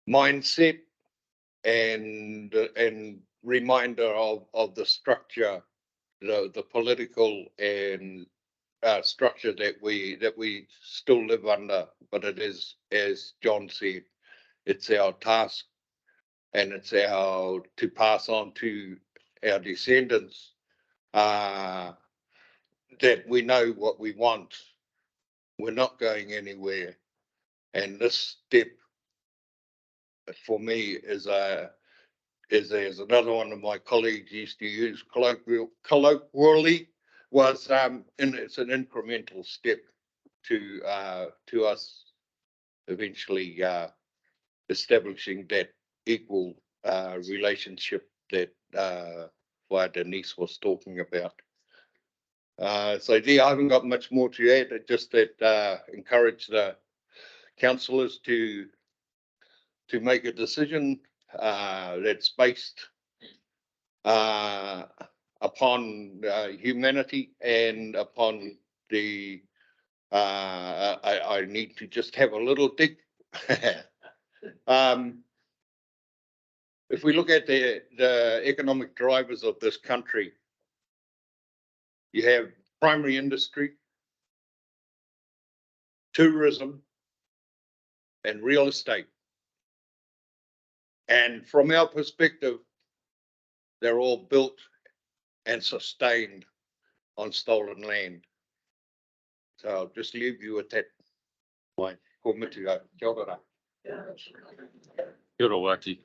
mindset and reminder of the structure, the political and structure that we still live under. But it is, as John said, it's our task and it's our to pass on to our descendants that we know what we want. We're not going anywhere. And this step for me is another one of my colleagues used to use colloquially was it's an incremental step to us eventually establishing that equal relationship that Denise was talking about. So yeah, I haven't got much more to add, just that encourage the councillors to make a decision that's based upon humanity and upon the I need to just have a little dig. If we look at the economic drivers of this country, you have primary industry, tourism, and real estate. And from our perspective, they're all built and sustained on stolen land. So I'll just leave you with that. Ko mitua. Kia ora. Kia ora, Wati.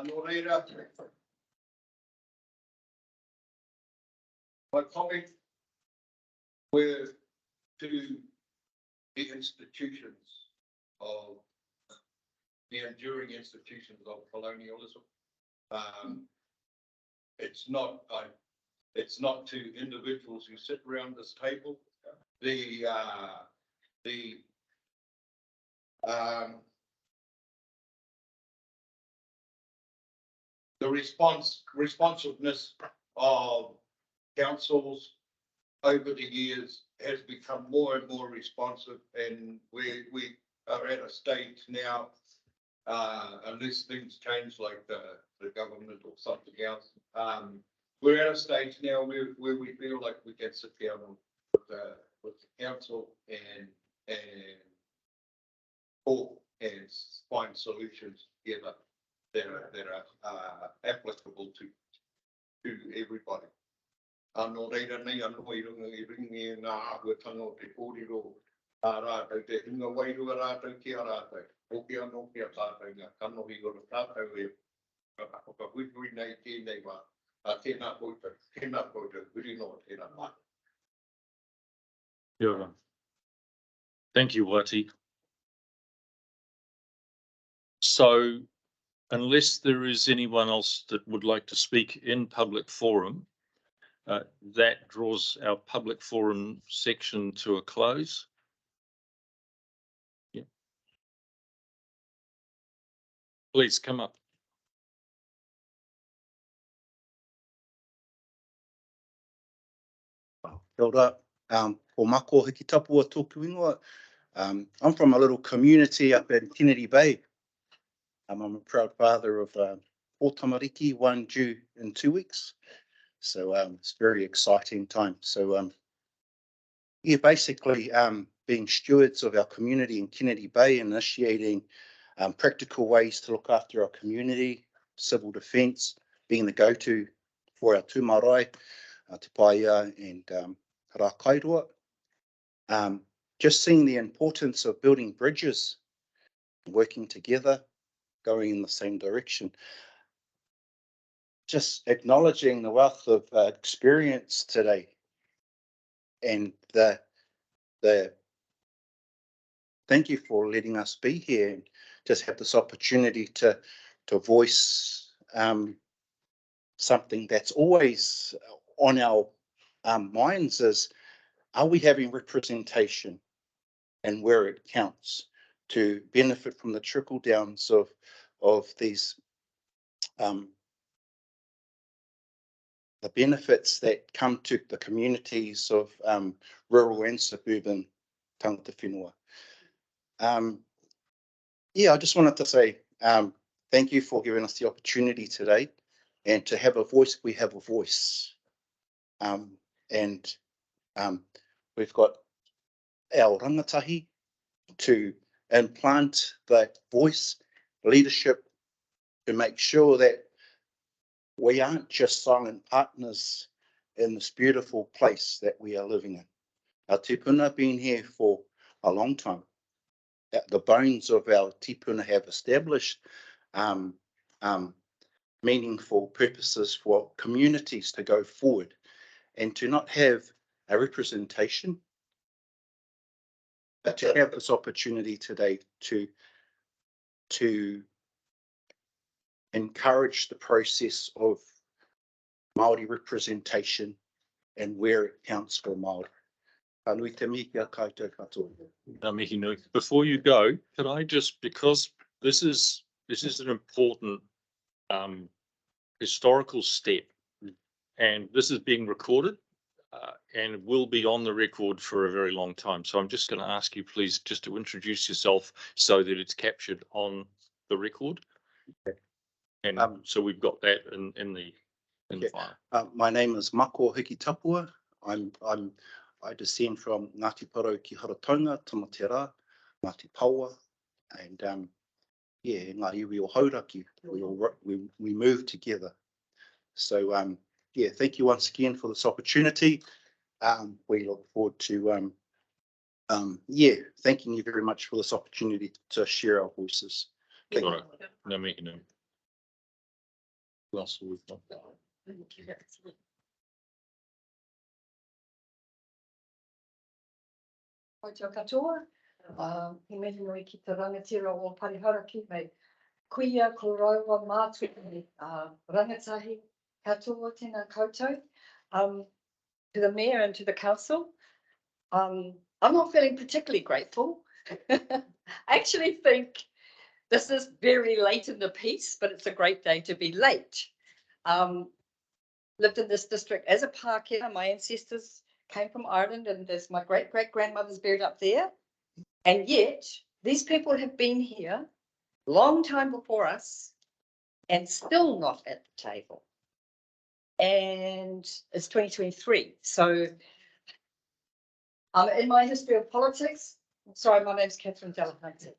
No reira. My comment were to the institutions of the enduring institutions of colonialism. It's not to individuals who sit around this table. The responsiveness of councils over the years has become more and more responsive, and we are at a stage now, unless things change like the government or something else, we're at a stage now where we feel like we can sit down with the council and talk and find solutions together that are applicable to everybody. Anō reira nei anō I runga I ringi ngā ahuatanga o te kōrero a rātou te hunga wairua rātou ki a rātou. Hoki anō ki a tātou ngā kanohi o tātou e whakahuihui nei tēnei wā. Tēnā koutou, huri no tēnā mā. Kia ora. Thank you, Wati. So, unless there is anyone else that would like to speak in public forum, that draws our public forum section to a close. Yeah. Please come up. Kia ora. Ko mako hiki tapua tōku ingoa. I'm from a little community up in Kennedy Bay. I'm a proud father of 4 tamariki, 1 due in 2 weeks. So it's a very exciting time. So yeah, basically being stewards of our community in Kennedy Bay, initiating practical ways to look after our community, civil defence, being the go-to for our tūmarae, te paia and rā kairua. Just seeing the importance of building bridges working together, going in the same direction. Just acknowledging the wealth of experience today and the thank you for letting us be here and just have this opportunity to voice something that's always on our minds is, are we having representation and where it counts to benefit from the trickle downs of these the benefits that come to the communities of rural and suburban tangata whenua. Yeah, I just wanted to say thank you for giving us the opportunity today, and to have a voice. We have a voice, and we've got our rangatahi to implant that voice, leadership, to make sure that we aren't just silent partners in this beautiful place that we are living in. Our tipuna have been here for a long time. The bones of our tipuna have established meaningful purposes for communities to go forward, and to not have a representation, but to have this opportunity today to encourage the process of Māori representation and where it counts for Māori. Anui te mihi a koutou katoa. Ngā mihi nui. Before you go, could I just, because this is an important historical step, and this is being recorded and will be on the record for a very long time. So I'm just going to ask you, please, just to introduce yourself so that it's captured on the record. Okay. And so we've got that in the file. My name is Mako Hiki Tapua. I descend from Ngāti Porou ki Haratonga, Tamatera, Ngāti Paua, and yeah, ngā iwi o Hauraki. We move together. So yeah, thank you once again for this opportunity. We look forward to yeah, thanking you very much for this opportunity to share our voices. Kia ora. Ngā mihi nui. Who else have we got? Koutou katoa, he mihi nui ki te rangatira o Pariharaki mei kuia ko raua mātua me rangatahi katoa tēnā koutou. To the mayor and to the council, I'm not feeling particularly grateful. I actually think this is very late in the piece, but it's a great day to be late. Lived in this district as a Pākehā. My ancestors came from Ireland, and there's my great-great-grandmother's buried up there. And yet, these people have been here a long time before us and still not at the table. And it's 2023. So in my history of politics, sorry, my name's Catherine Delahunty.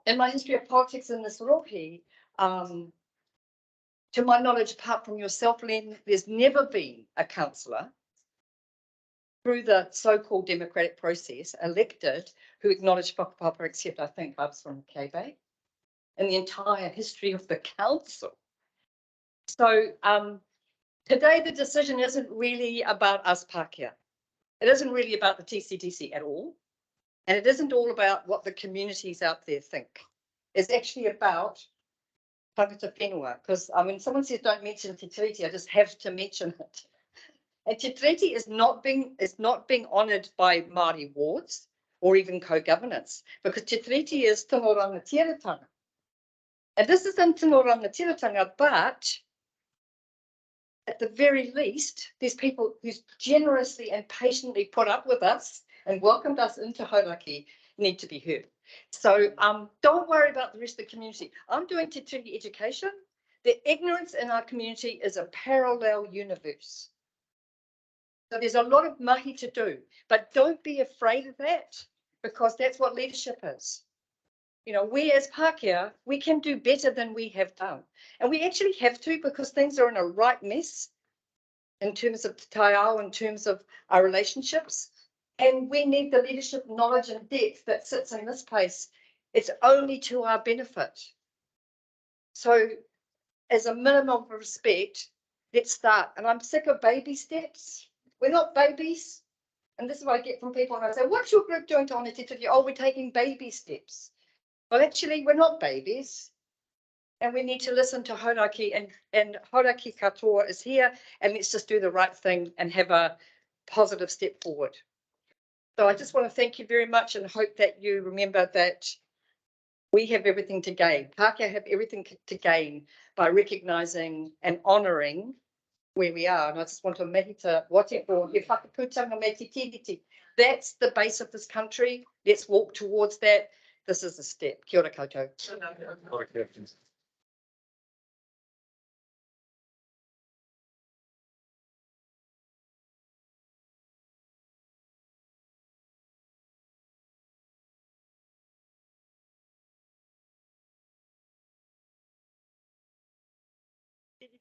In my history of politics in this rohi, to my knowledge, apart from yourself, Len, there's never been a councillor through the so-called democratic process elected who acknowledged whakapapa, except I think Bubs from K-Bay, in the entire history of the council. So today the decision isn't really about us Pākehā. It isn't really about the TCTC at all. And it isn't all about what the communities out there think. It's actually about tangata whenua, because when someone says don't mention Te Tiriti, I just have to mention it. And Te Tiriti is not being honoured by Māori wards or even co-governance, because Te Tiriti is tino rangatiratanga. And this isn't tino rangatiratanga, but at the very least, there's people who's generously and patiently put up with us and welcomed us into Hauraki need to be heard. So don't worry about the rest of the community. I'm doing Te Tiriti education. The ignorance in our community is a parallel universe. So there's a lot of mahi to do, but don't be afraid of that, because that's what leadership is. You know, we as Pākehā, we can do better than we have done. And we actually have to, because things are in a right mess in terms of te taiao, in terms of our relationships. And we need the leadership, knowledge and depth that sits in this place It's only to our benefit. So as a minimum of respect, let's start. And I'm sick of baby steps. We're not babies. And this is what I get from people. And I say, what's your group doing to Ona Te Tuki? Oh, we're taking baby steps. Well, actually, we're not babies. And we need to listen to Hauraki, and Hauraki katoa is here, and let's just do the right thing and have a positive step forward. So I just want to thank you very much and hope that you remember that we have everything to gain. Pākehā have everything to gain by recognising and honouring where we are. And I just want to mahita whatever he whakaputanga me te tiriti. That's the base of this country. Let's walk towards that. This is a step. Kia ora koutou.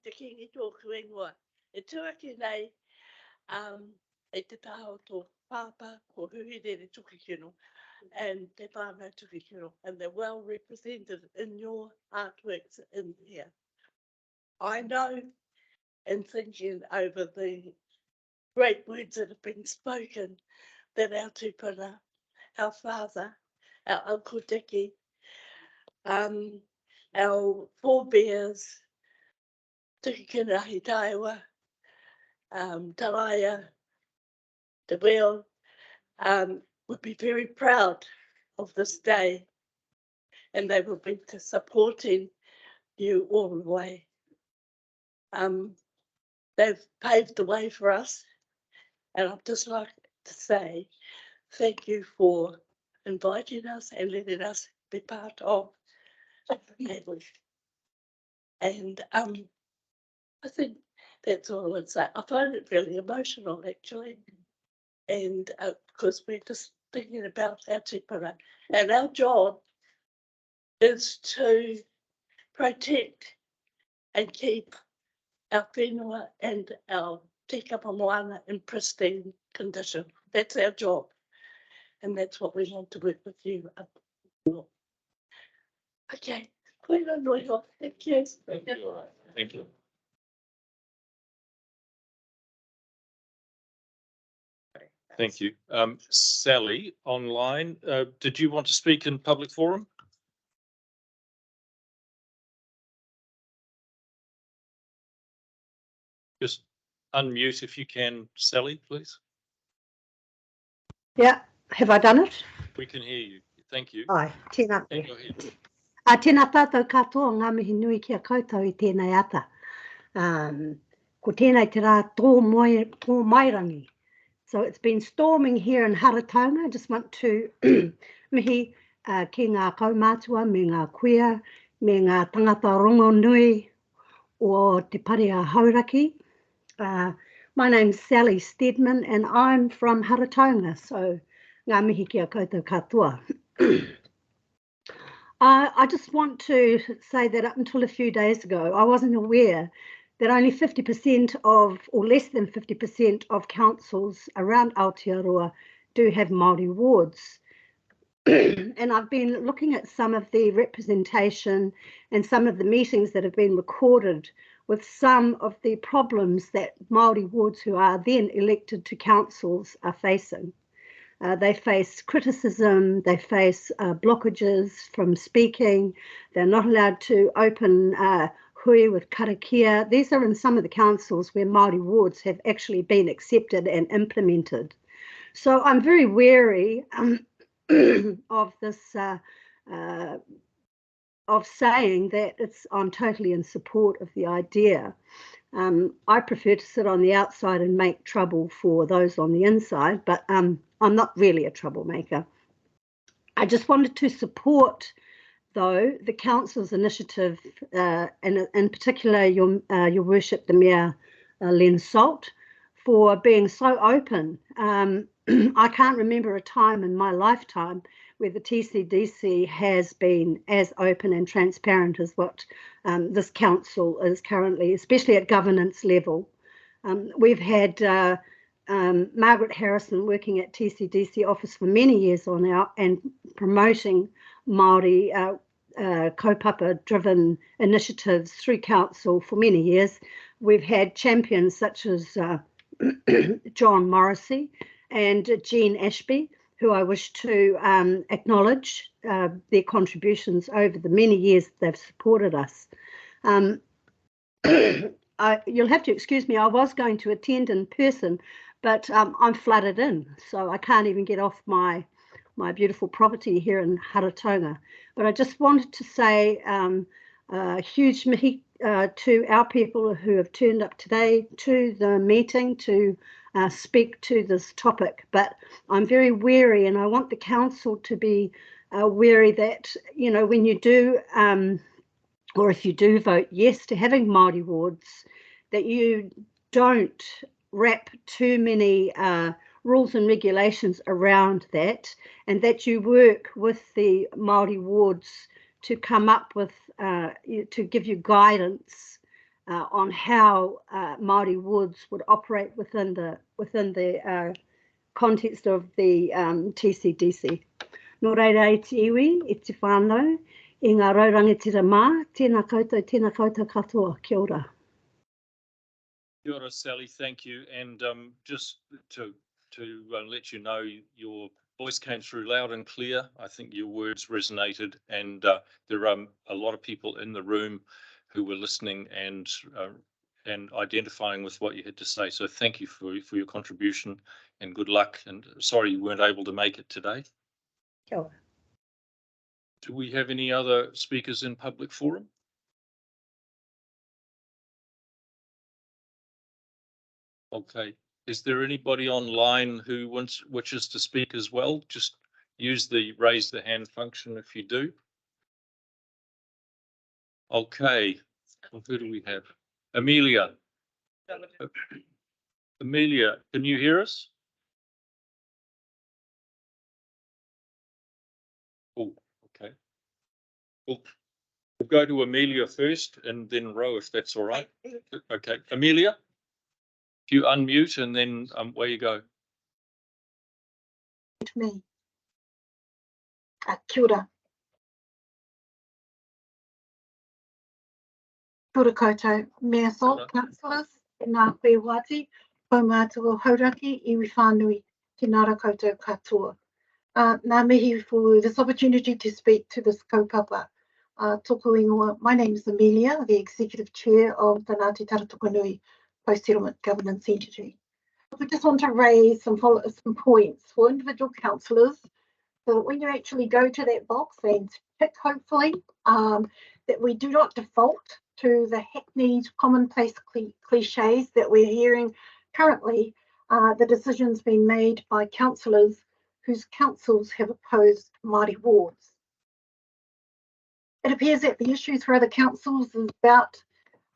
Te kingi tōku ingoa. E tuaki nei, e te taho tō pāpā ko huirere tukikino and te whānau tukikino, and they're well represented in your artworks in here. I know, in thinking over the great words that have been spoken, that our tupuna, our father, our Uncle Dickie, our forebears, Tukikina Hitaiwa, Talaia, Te Reo, would be very proud of this day, and they will be supporting you all the way. They've paved the way for us, and I'd just like to say thank you for inviting us and letting us be part of the family. And I think that's all I would say. I find it really emotional, actually, and because we're just thinking about our tipara, and our job is to protect and keep our whenua and our tikapa moana in pristine condition. That's our job, and that's what we want to work with you. Okay, koina noiho. Thank you. Thank you. Thank you. Thank you. Sally, online, did you want to speak in public forum? Just unmute if you can, Sally, please. Yeah, have I done it? We can hear you. Thank you. Ai, tēnā. Go ahead. Tēnā tātou katoa ngā mihi nui kia koutou I tēnei ata. Ko tēnei te rā tō mairangi. So it's been storming here in Harataunga. I just want to mihi ki ngā kaumātua, me ngā kuia, me ngā tangata rongo nui o te Parea Hauraki. My name's Sally Steadman and I'm from Harataunga, so ngā mihi kia koutou katoa. I just want to say that up until a few days ago, I wasn't aware that only 50% of, or less than 50% of councils around Aotearoa do have Māori wards. And I've been looking at some of the representation and some of the meetings that have been recorded with some of the problems that Māori wards who are then elected to councils are facing. They face criticism, they face blockages from speaking, they're not allowed to open hui with karakia. These are in some of the councils where Māori wards have actually been accepted and implemented. So I'm very wary of this, of saying that I'm totally in support of the idea. I prefer to sit on the outside and make trouble for those on the inside, but I'm not really a troublemaker. I just wanted to support, though, the council's initiative, and in particular your worship, the Mayor Len Salt, for being so open. I can't remember a time in my lifetime where the TCDC has been as open and transparent as what this council is currently, especially at governance level. We've had Margaret Harrison working at TCDC office for many years on now and promoting Māori kaupapa-driven initiatives through council for many years. We've had champions such as John Morrissey and Jean Ashby, who I wish to acknowledge their contributions over the many years they've supported us. You'll have to excuse me, I was going to attend in person, but I'm flooded in, so I can't even get off my beautiful property here in Haratonga. But I just wanted to say a huge mihi to our people who have turned up today to the meeting to speak to this topic. But I'm very wary, and I want the council to be wary that, you know, when you do, or if you do vote yes to having Māori wards, that you don't wrap too many rules and regulations around that, and that you work with the Māori wards to come up with, to give you guidance on how Māori wards would operate within the context of the TCDC. Nō reira e te iwi, e te whānau, i ngā raurangatira mā, tēnā koutou katoa, kia ora. Kia ora, Sally, thank you. And just to let you know, your voice came through loud and clear. I think your words resonated, and there are a lot of people in the room who were listening and identifying with what you had to say. So thank you for your contribution, and good luck. And sorry you weren't able to make it today. Kia ora. Do we have any other speakers in public forum? Okay. Is there anybody online who wishes to speak as well? Just use the raise the hand function if you do. Okay. Well, who do we have? Amelia. Amelia, can you hear us? Oh, okay. We'll go to Amelia first and then Ro, if that's all right. Okay, Amelia, if you unmute and then where you go. Me. Kia ora. Kia ora koutou, mea salt, councillors, e ngā koe wāti, paumātua hauraki, iwi whānui, te nara koutou katoa. Ngā mihi for this opportunity to speak to this kaupapa. Tōku ingoa, my name is Amelia, the Executive Chair of the Ngāti Taratukanui Post-Settlement Governance Entity. We just want to raise some points for individual councillors, so that when you actually go to that box and tick, hopefully, that we do not default to the hackneyed commonplace cliches that we're hearing currently, the decisions being made by councillors whose councils have opposed Māori wards. It appears that the issue for other councils is about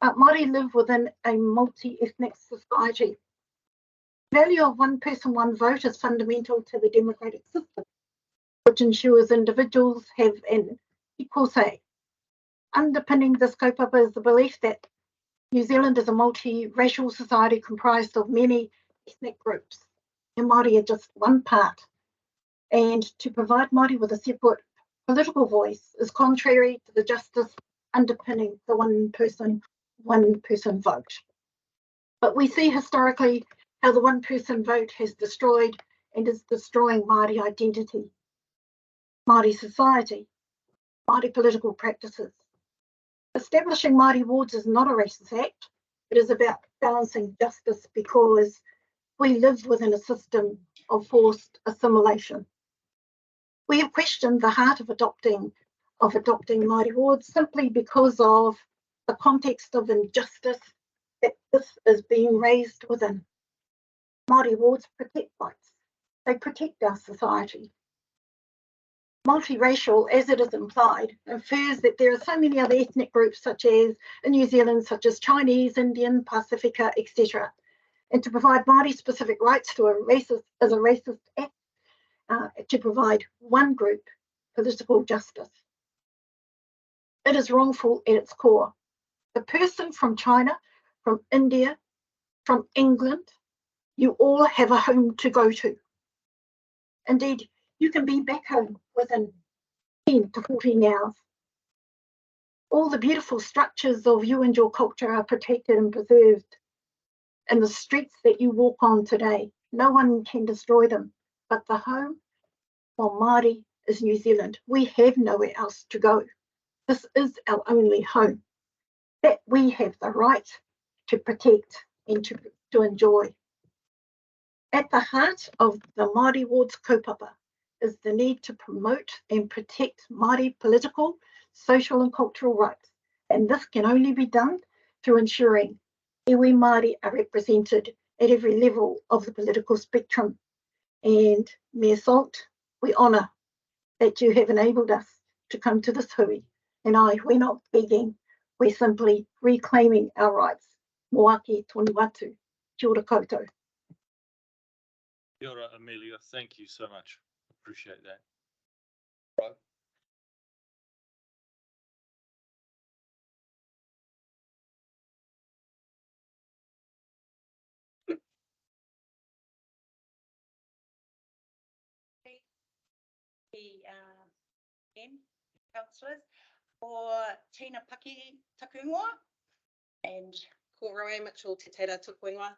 Māori live within a multi-ethnic society. The value of one person, one vote is fundamental to the democratic system, which ensures individuals have an equal say. Underpinning this kaupapa is the belief that New Zealand is a multi-racial society comprised of many ethnic groups, and Māori are just one part. And to provide Māori with a separate political voice is contrary to the justice underpinning the one person vote. But we see historically how the one person vote has destroyed and is destroying Māori identity, Māori society, Māori political practices. Establishing Māori wards is not a racist act. It is about balancing justice, because we live within a system of forced assimilation. We have questioned the heart of adopting Māori wards simply because of the context of injustice that this is being raised within. Māori wards protect rights. They protect our society. Multiracial, as it is implied, infers that there are so many other ethnic groups such as in New Zealand, such as Chinese, Indian, Pasifika, etc. And to provide Māori specific rights to a racist act, to provide one group political justice. It is wrongful at its core. The person from China, from India, from England, you all have a home to go to. Indeed, you can be back home within 10 to 14 hours. All the beautiful structures of you and your culture are protected and preserved. And the streets that you walk on today, no one can destroy them. But the home for Māori is New Zealand. We have nowhere else to go. This is our only home that we have the right to protect and to enjoy. At the heart of the Māori Wards kaupapa is the need to promote and protect Māori political, social and cultural rights. And this can only be done through ensuring iwi Māori are represented at every level of the political spectrum. And Mayor Salt, we honour that you have enabled us to come to this hui. And we're not begging, we're simply reclaiming our rights. Moake tonu atu. Kia ora koutou. Kia ora, Amelia. Thank you so much. Appreciate that. The councillors for Tina Paki Takungoa and Ko Roe Mitchell Te Tera Tukuingoa.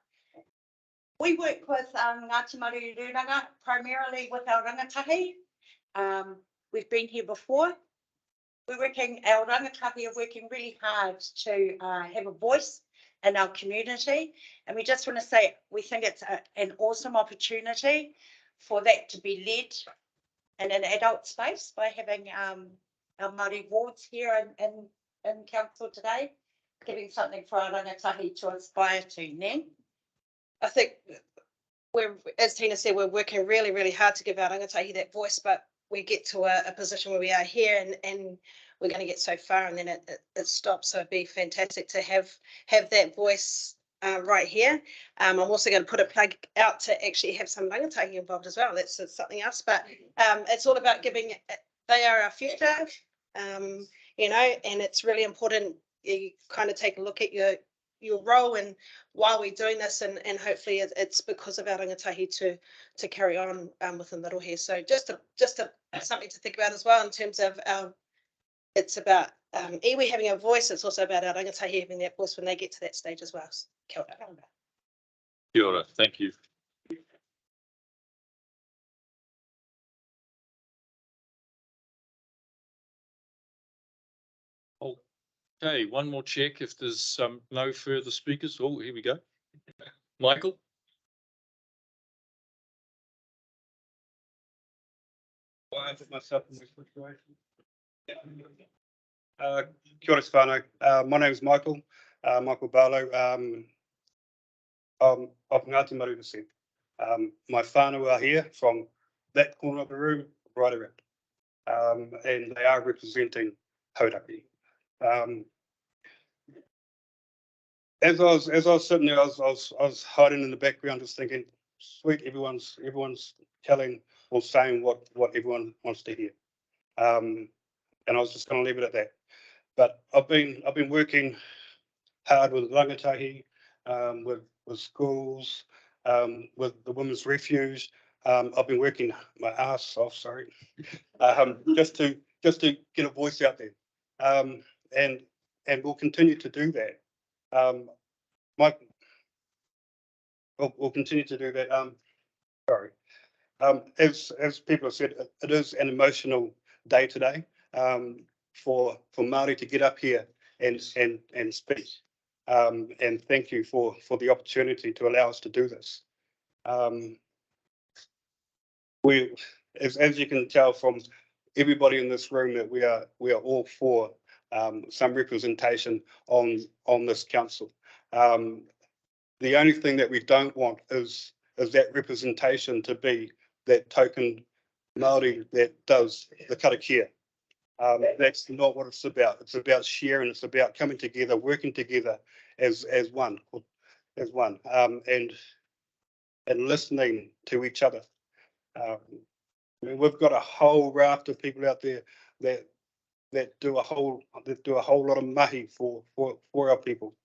we work with Ngāti Maru Rūranga primarily with our rangatahi. We've been here before. Our rangatahi are working really hard to have a voice in our community, and we just want to say we think it's an awesome opportunity for that to be led in an adult space by having our Māori wards here in council today, giving something for our rangatahi to aspire to. Nan? I think as Tina said, we're working really, really hard to give our rangatahi that voice, but we get to a position where we are here and we're going to get so far and then it stops. So it'd be fantastic to have that voice right here. I'm also going to put a plug out to actually have some rangatahi involved as well. That's something else, but it's all about giving, they are our future, you know, and it's really important you kind of take a look at your role and why we're doing this, and hopefully it's because of our rangatahi to carry on within Little here. So just something to think about as well in terms of it's about iwi having a voice. It's also about our rangatahi having that voice when they get to that stage as well. Kia ora. Kia ora. Thank you. Okay, one more check if there's no further speakers. Oh, here we go. Michael? Well, I put myself in this situation. Kia ora whānau. My name is Michael, Michael Barlow. I'm of Ngāti Maru descent. My whānau are here from that corner of the room, right around. And they are representing Hauraki. As I was sitting there, I was hiding in the background, just thinking, sweet, everyone's telling or saying what everyone wants to hear, and I was just going to leave it at that. But I've been working hard with rangatahi, with schools, with the Women's Refuge. I've been working my ass off, sorry, just to get a voice out there, and we'll continue to do that. We'll continue to do that. Sorry. As people have said, it is an emotional day today for Māori to get up here and speak. And thank you for the opportunity to allow us to do this. As you can tell from everybody in this room, that we are all for some representation on this council. The only thing that we don't want is that representation to be that token Māori that does the karakia. That's not what it's about. It's about sharing. It's about coming together, working together as one, and listening to each other. We've got a whole raft of people out there that do a whole lot of mahi for our people.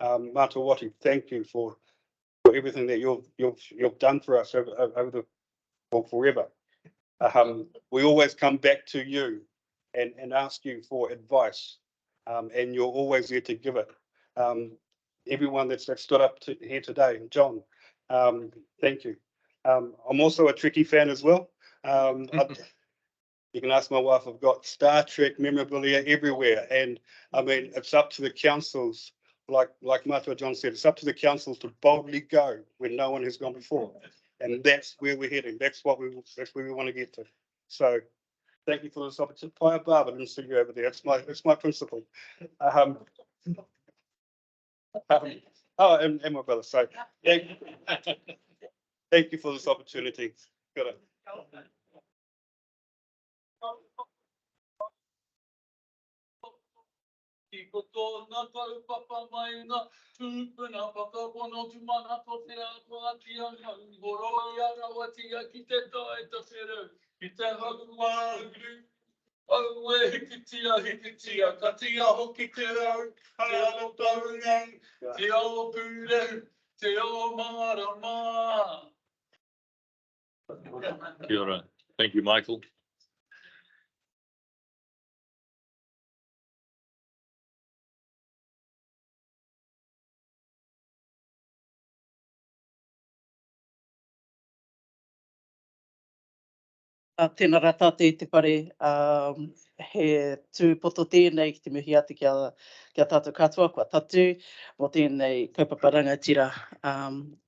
Matawati, thank you for everything that you've done for us over forever. We always come back to you and ask you for advice. And you're always there to give it. Everyone that stood up here today, John, thank you. I'm also a Trekkie fan as well. You can ask my wife, I've got Star Trek memorabilia everywhere. And I mean, it's up to the councils, like Matua John said, it's up to the councils to boldly go where no one has gone before. And that's where we're heading. That's where we want to get to. So thank you for this opportunity. Paya Baba, I didn't see you over there. It's my principle. And my brother. So thank you for this opportunity. Got it. Ki ko tōna kaupapa mai ngā tūpuna whakapono tu mana po te atua tia ngau. Horo i ara watia ki te tae ta wherau. Ki te hau māru. Au e hiki tia, ka tia hoki te rau. Te ao taungang, te ao pūreu, te ao marama. Kia ora. Thank you, Michael. Tēnā rā tātou i te whare, he tūpoto tēnei ki te mihi ati kia tātou katoa, kua tatu, mō tēnei kaupapa rangatira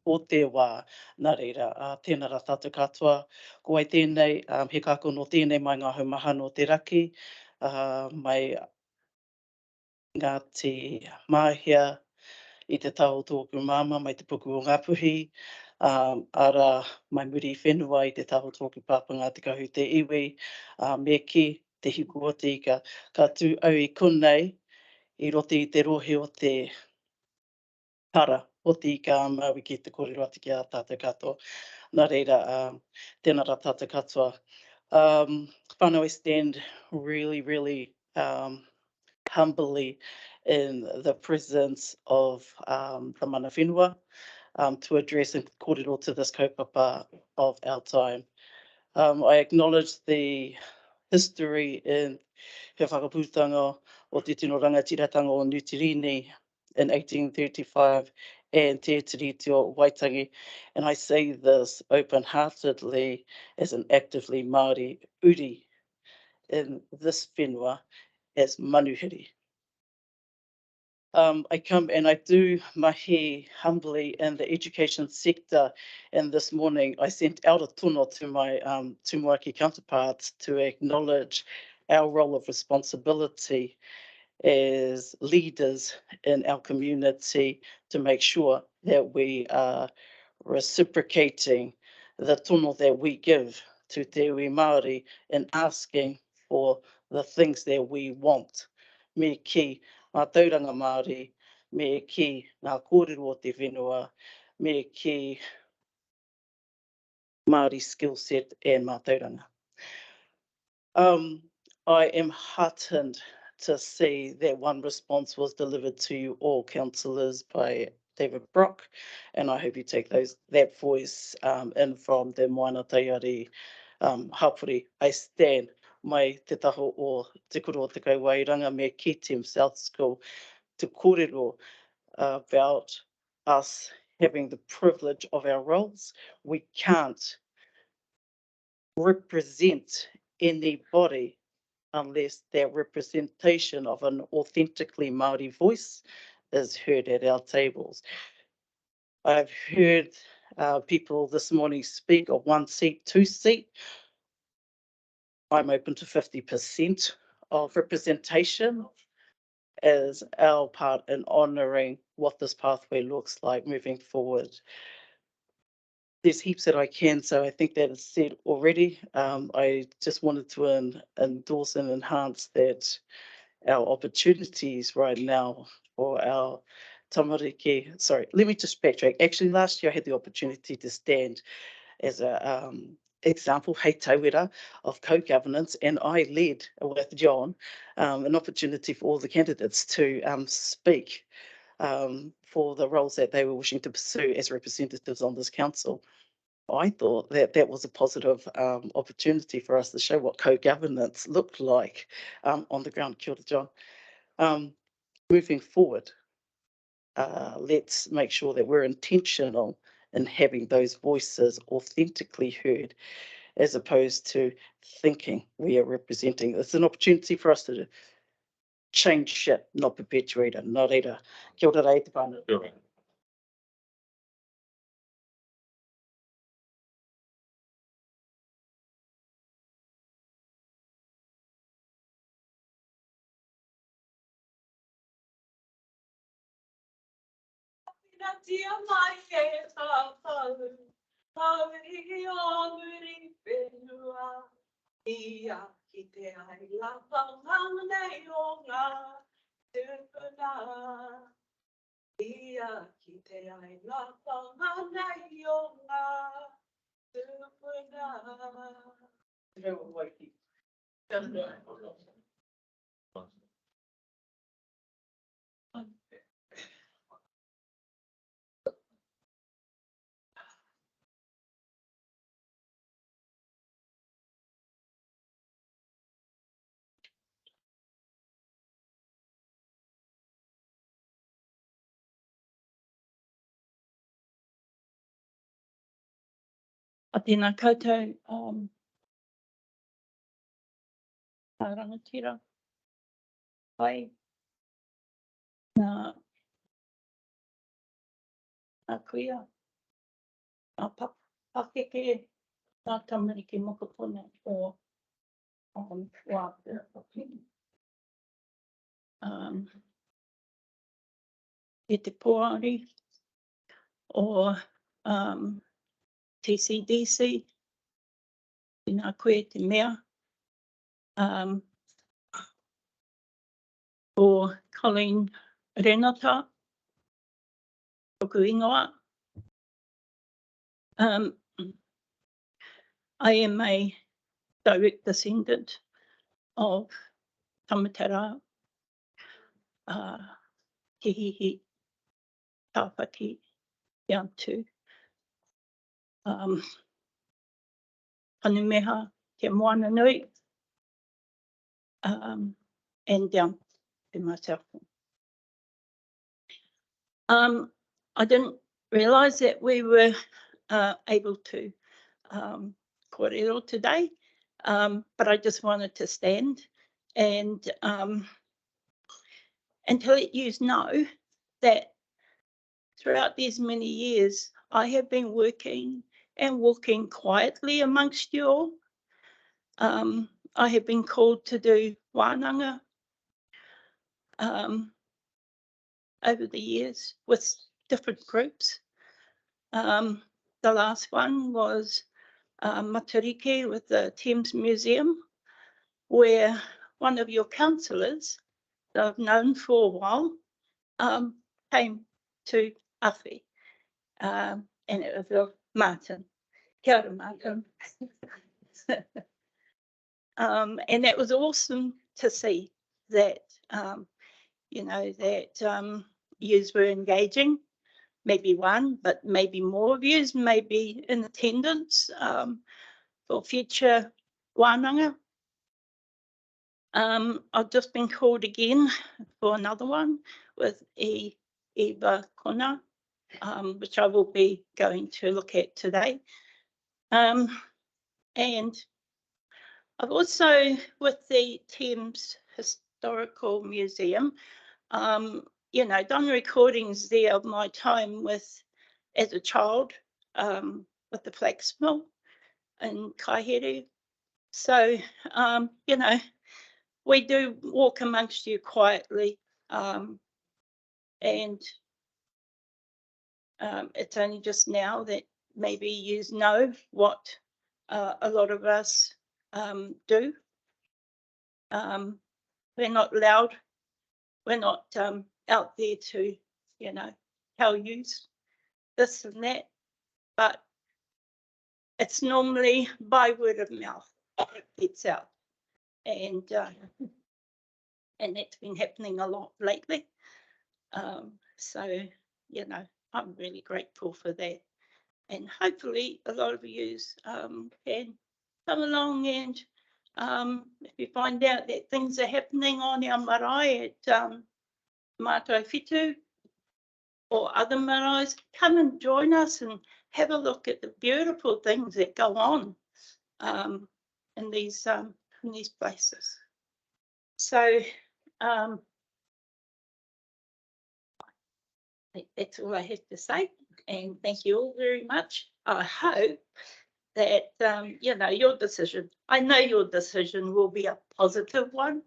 o te wā. Nā reira, tēnā rā tātou katoa, ko ai tēnei, he kako no tēnei mai ngā haumahano o te raki, mai ngā te māhia, i te tau tōku māma, mai te puku o Ngāpuhi, ara mai muri i whenua i te tau tōku pāpanga te kahu te iwi, me ki te hiku o te ika, ka tū au i kunei, i roti i te rohe o te para o te ika maui ki te kōrero ati ki a tātou katoa. Nā reira, tēnā rā tātou katoa. Whānau, I stand really humbly in the presence of the mana whenua to address and kōrero to this kaupapa of our time. I acknowledge the history in he whakapūtanga o te tino rangatiratanga o Nutirini in 1835 and Te Tiriti o Waitangi. And I say this open-heartedly as an actively Māori uri in this whenua as manuhiri. I come and I do mahi humbly in the education sector, and this morning I sent out a tono to my Tumuaki counterparts to acknowledge our role of responsibility as leaders in our community to make sure that we are reciprocating the tono that we give to Te iwi Māori and asking for the things that we want. Me ki ngā tauranga Māori, me ki ngā kōrero o te whenua, me ki Māori skill set and mā tauranga. I am heartened to see that one response was delivered to you all, councillors, by David Brock, and I hope you take that voice in from the Moana Taiari hapuri. I stand mai te taho o Te Kuro o Te Kauwairanga me ki Team South School to kōrero about us having the privilege of our roles. We can't represent anybody unless that representation of an authentically Māori voice is heard at our tables. I've heard people this morning speak of 1 seat, 2 seat. I'm open to 50% of representation as our part in honouring what this pathway looks like moving forward. There's heaps that I can, so I think that is said already. I just wanted to endorse and enhance that our opportunities right now for our tamariki. Sorry, let me just backtrack. Actually, last year I had the opportunity to stand as a example, hei tauira, of co-governance, and I led with John an opportunity for all the candidates to speak for the roles that they were wishing to pursue as representatives on this council. I thought that that was a positive opportunity for us to show what co-governance looked like on the ground. Kia ora, John. Moving forward, let's make sure that we're intentional in having those voices authentically heard, as opposed to thinking we are representing. It's an opportunity for us to change shit, not perpetuate it. Nā reira. Kia ora rei te whānau. Kia ora. Tia mai e tāpau, hauri o muri whenua, ia ki te ai lapanga nei o ngā tupuna. Ia ki te ai lapanga nei o ngā tupuna. Rewa waiki. A tēnā koutou, a rangatira, ai, nā kuia, a pakeke, nā tamariki mokopuna o wā pērapapi. E te pōari o TCDC, nā koe te mea, o Colleen Renata, toku ingoa. I am a direct descendant of Tamatera, Te Hihi, Tāwhati, Iantu, Panumeha, Te Moana Nui, and down to myself. I didn't realise that we were able to kōrero today, but I just wanted to stand and to let you know that throughout these many years, I have been working and walking quietly amongst you all. I have been called to do wānanga over the years with different groups. The last one was Matariki with the Thames Museum, where one of your councillors that I've known for a while came to Awhi, and it was Martin. Kia ora, Martin. And that was awesome to see that, you know, that yous were engaging, maybe one, but maybe more of yous may be in attendance for future wānanga. I've just been called again for another one with Eva Kona, which I will be going to look at today. And I've also, with the Thames Historical Museum, you know, done recordings there of my time with, as a child, with the flax mill in Kaihere. So, you know, we do walk amongst you quietly, and it's only just now that maybe you know what a lot of us do. We're not loud. We're not out there to, you know, tell you this and that, but it's normally by word of mouth. It gets out, and that's been happening a lot lately. So, you know, I'm really grateful for that. And hopefully a lot of you can come along and if you find out that things are happening on our marae at Mātai Whitu or other maraes, come and join us and have a look at the beautiful things that go on in these places. So I think that's all I have to say, and thank you all very much. I hope that you know, your decision, I know your decision will be a positive one,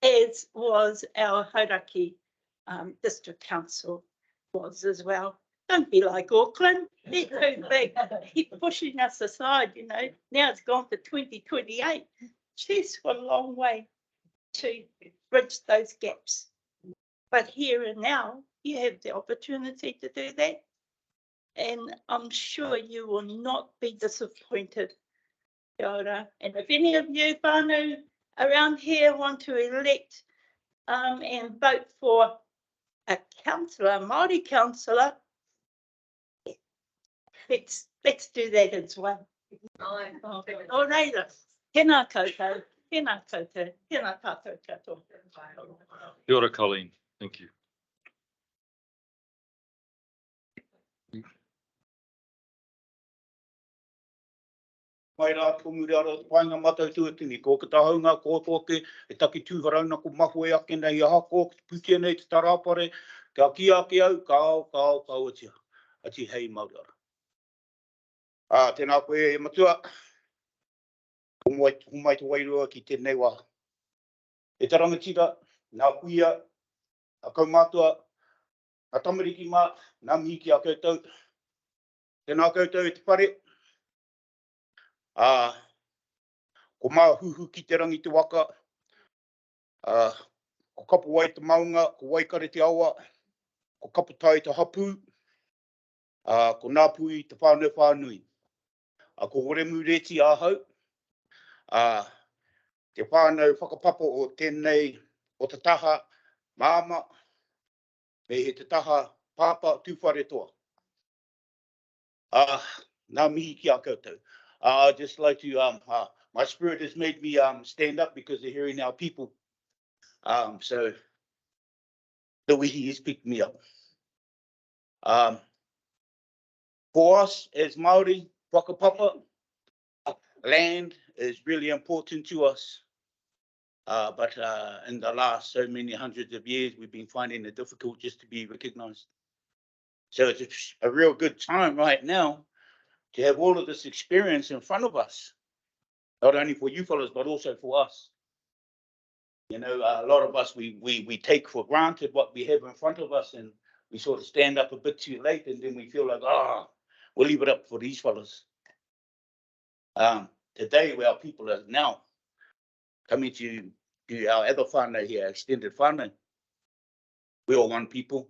as was our Hauraki District Council was as well. Don't be like Auckland, they're too big, keep pushing us aside, you know. Now it's gone to 2028. Geez, what a long way to bridge those gaps. But here and now, you have the opportunity to do that. And I'm sure you will not be disappointed. Kia ora. And if any of you whānau around here want to elect and vote for a councillor, a Māori councillor, let's do that as well. O reira, tēnā koutou, tēnā koutou, tēnā tātou katoa. Kia ora, Colleen. Thank you. Mai rā, tōmu rea rā, whainga matau tuatini, ko ka tahaunga, ko toke, e taki tūharauna, ko mahu e ake nei, aha, ko putia nei te tarapare, ka ki ake au, ka au atia. Ati hei maurara. Tēnā koe e matua, humai te wairua ki tēnei wā. E tarangatira, nā kuia, a kaumātua, a tamariki mā, nā mihiki a koutou. Tēnā koutou e te pare. Ko mā huhu ki te rangi te waka, ko kapu wai te maunga, ko waikare te awa, ko kapu tai te hapu, ko nāpui te whānau whānui. Ko oremu reti āhau, te whānau whakapapo o tēnei, o te taha māma, me he te taha pāpa tūwhare toa. Nā mihi ki a koutou. I'd just like to, my spirit has made me stand up because of hearing our people. So the way he has picked me up. For us as Māori, whakapapa, land is really important to us. But in the last so many hundreds of years, we've been finding it difficult just to be recognized. So it's a real good time right now to have all of this experience in front of us, not only for you fellas, but also for us. You know, a lot of us, we take for granted what we have in front of us, and we sort of stand up a bit too late, and then we feel like, we'll leave it up for these fellas. Today, our people are now coming to our other whānau here, extended whānau. We're all one people.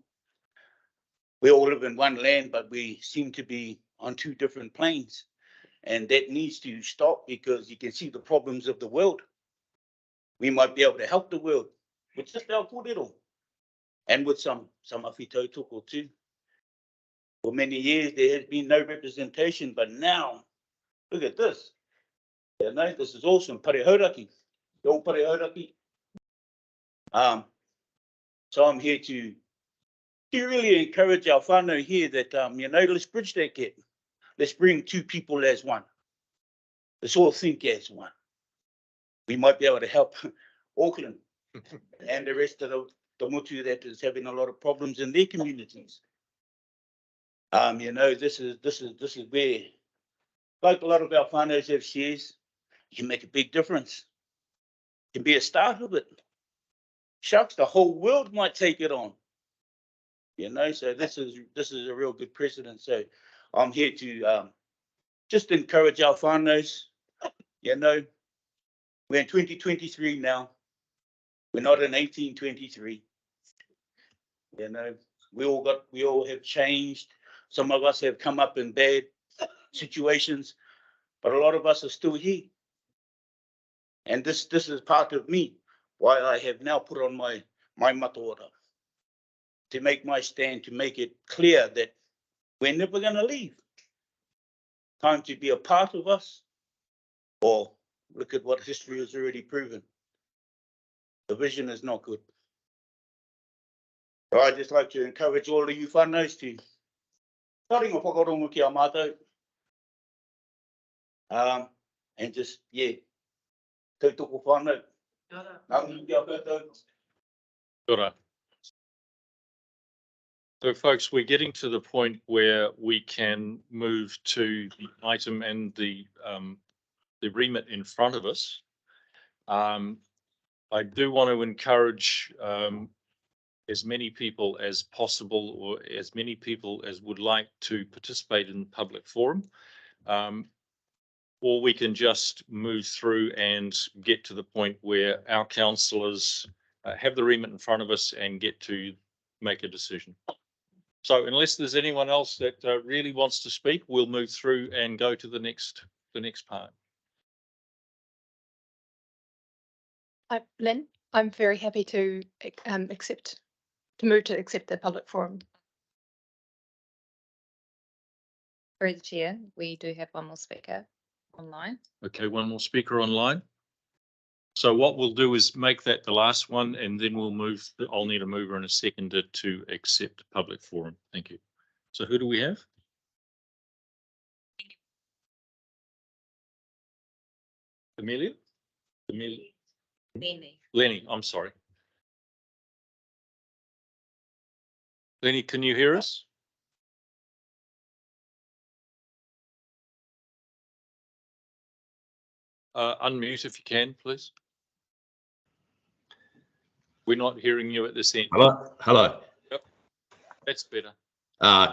We all live in one land, but we seem to be on two different planes. And that needs to stop because you can see the problems of the world. We might be able to help the world with just our kōrero and with some awhi tautoko too. For many years, there has been no representation, but now, look at this. You know, this is awesome. Parehauraki. The old Parehauraki. So I'm here to really encourage our whānau here that, you know, let's bridge that gap. Let's bring two people as one. Let's all think as one. We might be able to help Auckland and the rest of the motu that is having a lot of problems in their communities. You know, this is where, like a lot of our whānaus have shares, you can make a big difference. It can be a start of it. Shucks, the whole world might take it on. You know, so this is a real good precedent. So I'm here to just encourage our whānaus. You know, we're in 2023 now. We're not in 1823. You know, we all have changed. Some of us have come up in bad situations, but a lot of us are still here. And this is part of me, why I have now put on my mataora, to make my stand, to make it clear that we're never going to leave. Time to be a part of us, or look at what history has already proven. The vision is not good. So I'd just like to encourage all of you whānaus to taringa whakarongo ki a mātou. And just, yeah, tautoko whānau. Ngā mihi kia koutou. Kia ora. So folks, we're getting to the point where we can move to the item and the remit in front of us. I do want to encourage as many people as possible, or as many people as would like to participate in the public forum. Or we can just move through and get to the point where our councillors have the remit in front of us and get to make a decision. So unless there's anyone else that really wants to speak, we'll move through and go to the next part. Lynn, I'm very happy to move to accept the public forum. Through the chair, we do have one more speaker online. Okay, one more speaker online. So what we'll do is make that the last one, and then we'll move. I'll need a mover and a seconder to accept public forum. Thank you. So who do we have? Amelia? Amelia? Lenny. Lenny, I'm sorry. Lenny, can you hear us? Unmute if you can, please. We're not hearing you at this end. Hello. Yep. That's better.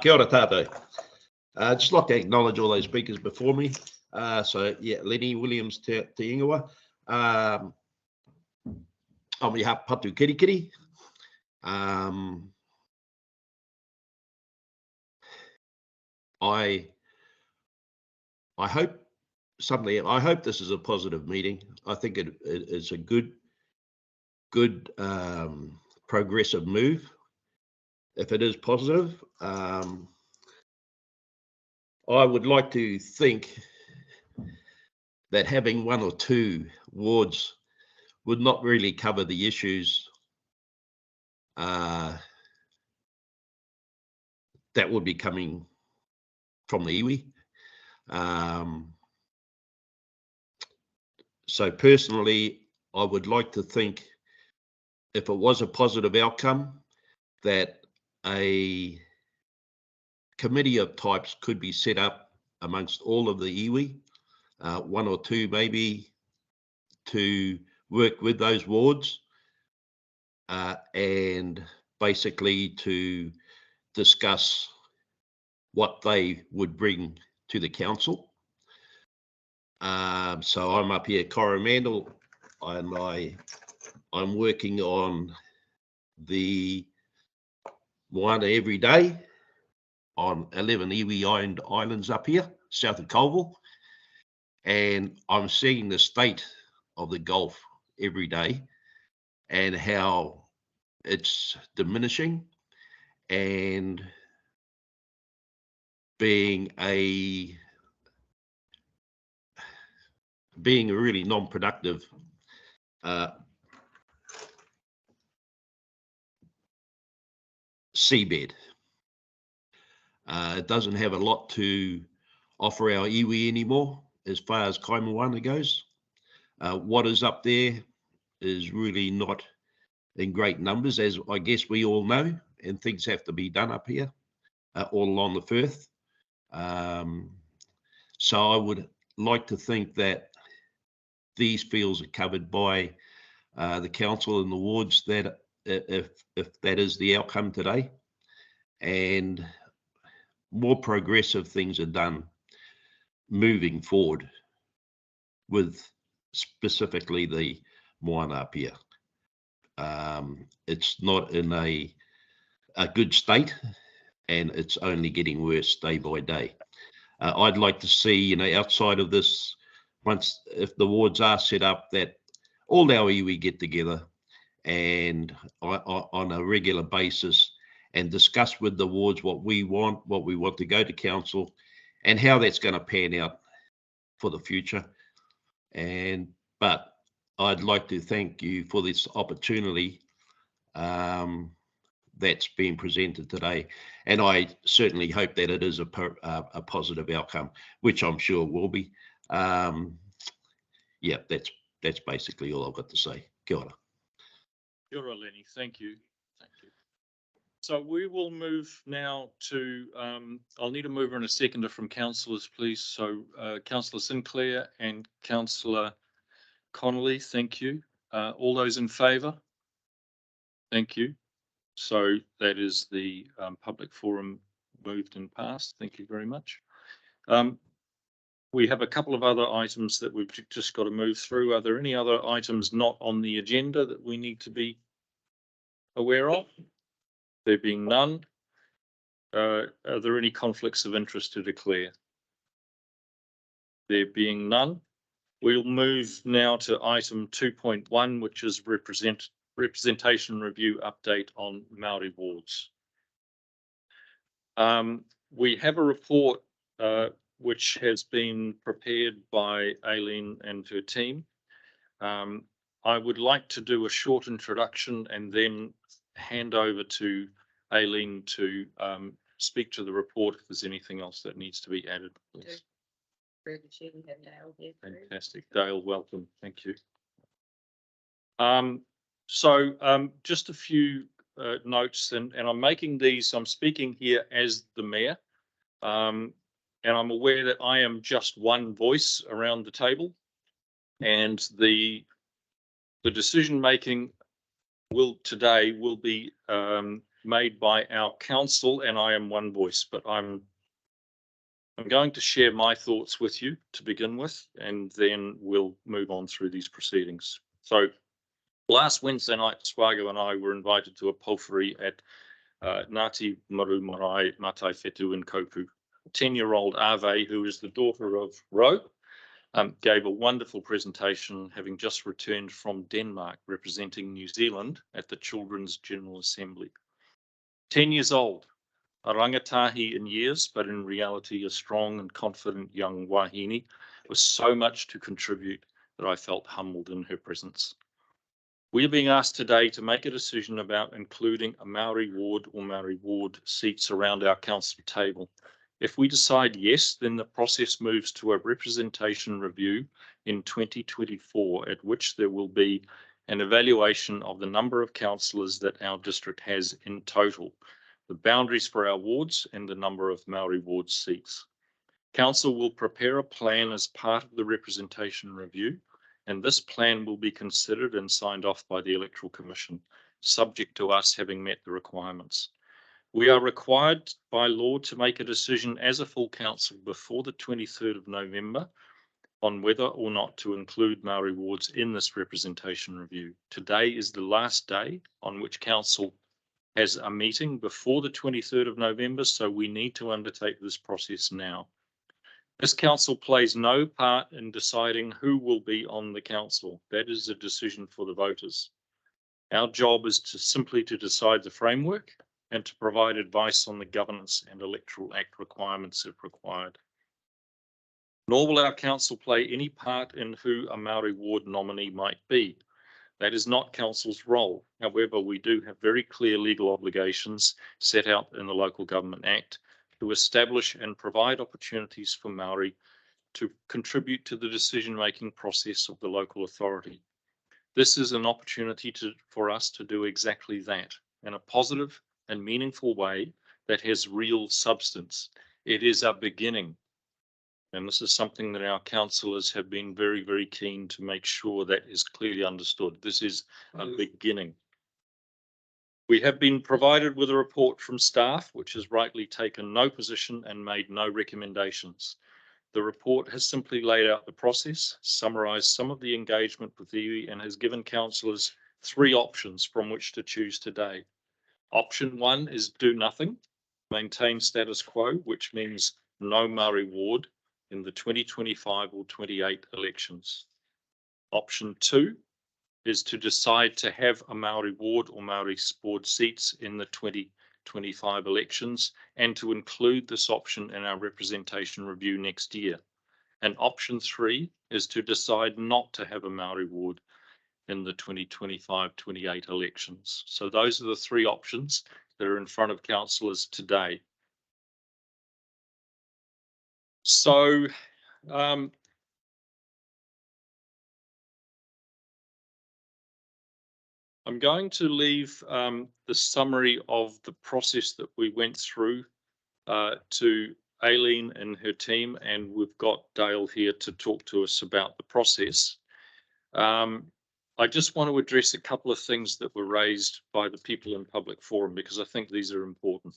Kia ora tātou. Just like to acknowledge all those speakers before me. So yeah, Lenny Williams Te Ingoa. On behalf of Patu Kirikiri. I hope this is a positive meeting. I think it's a good progressive move. If it is positive, I would like to think that having one or two wards would not really cover the issues that would be coming from the iwi. So personally, I would like to think if it was a positive outcome, that a committee of types could be set up amongst all of the iwi, one or two maybe, to work with those wards and basically to discuss what they would bring to the council. So I'm up here, Coromandel, and I'm working on the Moana every day on 11 iwi-owned islands up here, south of Colville, and I'm seeing the state of the Gulf every day and how it's diminishing and being a really non-productive seabed. It doesn't have a lot to offer our iwi anymore as far as Kaimoana goes. What is up there is really not in great numbers, as I guess we all know, and things have to be done up here all along the Firth. So I would like to think that these fields are covered by the council and the wards, that if that is the outcome today, and more progressive things are done moving forward with specifically the Moana up here. It's not in a good state, and it's only getting worse day by day. I'd like to see, outside of this, once if the wards are set up, that all our iwi get together and on a regular basis and discuss with the wards what we want to go to council, and how that's going to pan out for the future. But I'd like to thank you for this opportunity that's been presented today, and I certainly hope that it is a positive outcome, which I'm sure will be. Yeah, that's basically all I've got to say. Kia ora. Kia ora, Lenny. Thank you. Thank you. So we will move now to, I'll need a mover and a seconder from councillors, please. So Councillor Sinclair and Councillor Connolly, thank you. All those in favour? Thank you. So that is the public forum moved and passed. Thank you very much. We have a couple of other items that we've just got to move through. Are there any other items not on the agenda that we need to be aware of? There being none, are there any conflicts of interest to declare? There being none, we'll move now to item 2.1, which is representation review update on Maori wards. We have a report which has been prepared by Aileen and her team. I would like to do a short introduction and then hand over to Aileen to speak to the report if there's anything else that needs to be added, please. Fantastic. Dale, welcome. Thank you. Just a few notes, and I'm making these, I'm speaking here as the mayor, and I'm aware that I am just one voice around the table, and the decision making today will be made by our council, and I am one voice, but I'm going to share my thoughts with you to begin with, and then we'll move on through these proceedings. So last Wednesday night, Swago and I were invited to a pulphery at Ngāti Maru Marae Matai Whetū in Kopu. 10-year-old Ave, who is the daughter of Ro, gave a wonderful presentation, having just returned from Denmark, representing New Zealand at the Children's General Assembly. 10 years old, a rangatahi in years, but in reality a strong and confident young wahine with so much to contribute that I felt humbled in her presence. We are being asked today to make a decision about including a Maori ward or Maori ward seats around our council table. If we decide yes, then the process moves to a representation review in 2024, at which there will be an evaluation of the number of councillors that our district has in total, the boundaries for our wards, and the number of Maori ward seats. Council will prepare a plan as part of the representation review, and this plan will be considered and signed off by the Electoral Commission, subject to us having met the requirements. We are required by law to make a decision as a full council before the 23rd of November on whether or not to include Maori wards in this representation review. Today is the last day on which council has a meeting before the 23rd of November, so we need to undertake this process now. This council plays no part in deciding who will be on the council. That is a decision for the voters. Our job is simply to decide the framework and to provide advice on the governance and Electoral Act requirements if required. Nor will our council play any part in who a Maori ward nominee might be. That is not council's role. However, we do have very clear legal obligations set out in the Local Government Act to establish and provide opportunities for Maori to contribute to the decision-making process of the local authority. This is an opportunity for us to do exactly that in a positive and meaningful way that has real substance. It is a beginning. And this is something that our councillors have been very, very keen to make sure that is clearly understood. This is a beginning. We have been provided with a report from staff, which has rightly taken no position and made no recommendations. The report has simply laid out the process, summarised some of the engagement with iwi, and has given councillors 3 options from which to choose today. Option 1 is do nothing, maintain status quo, which means no Maori ward in the 2025 or 28 elections. Option 2 is to decide to have a Maori ward or Maori ward seats in the 25 elections and to include this option in our representation review next year. And option 3 is to decide not to have a Māori ward in the 2025-28 elections. So those are the 3 options that are in front of councillors today. So I'm going to leave the summary of the process that we went through to Aileen and her team, and we've got Dale here to talk to us about the process. I just want to address a couple of things that were raised by the people in public forum, because I think these are important.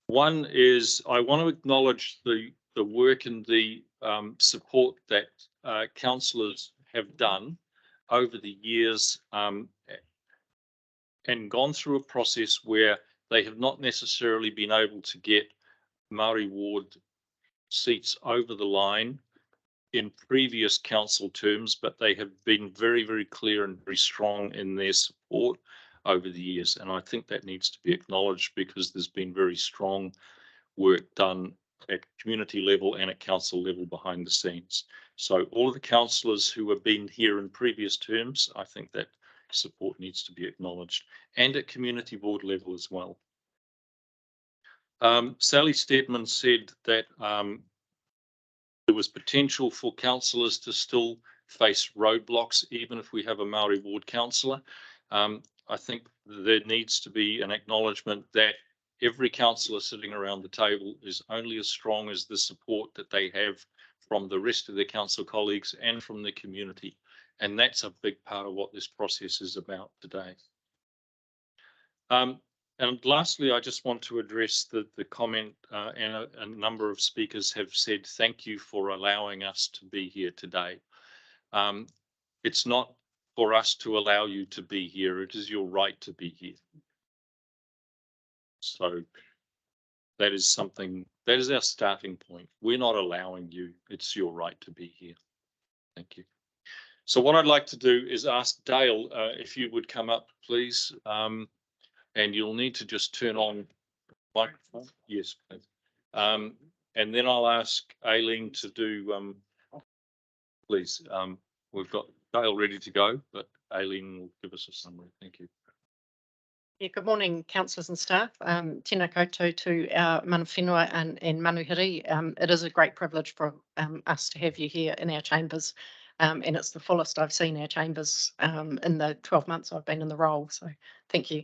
One is I want to acknowledge the work and the support that councillors have done over the years and gone through a process where they have not necessarily been able to get Māori ward seats over the line in previous council terms, but they have been very, very clear and very strong in their support over the years. And I think that needs to be acknowledged because there's been very strong work done at community level and at council level behind the scenes. So all of the councillors who have been here in previous terms, I think that support needs to be acknowledged, and at community board level as well. Sally Steadman said that there was potential for councillors to still face roadblocks even if we have a Māori ward councillor. I think there needs to be an acknowledgement that every councillor sitting around the table is only as strong as the support that they have from the rest of their council colleagues and from the community. And that's a big part of what this process is about today. And lastly, I just want to address the comment, and a number of speakers have said, thank you for allowing us to be here today. It's not for us to allow you to be here. It is your right to be here. So that is something, that is our starting point. We're not allowing you. It's your right to be here. Thank you. So what I'd like to do is ask Dale if you would come up, please. And you'll need to just turn on microphone. Yes, please. And then I'll ask Aileen to do, please. We've got Dale ready to go, but Aileen will give us a summary. Thank you. Yeah, good morning, councillors and staff. Tēnā koutou to our mana whenua and manuhiri. It is a great privilege for us to have you here in our chambers. And it's the fullest I've seen our chambers in the 12 months I've been in the role. So thank you.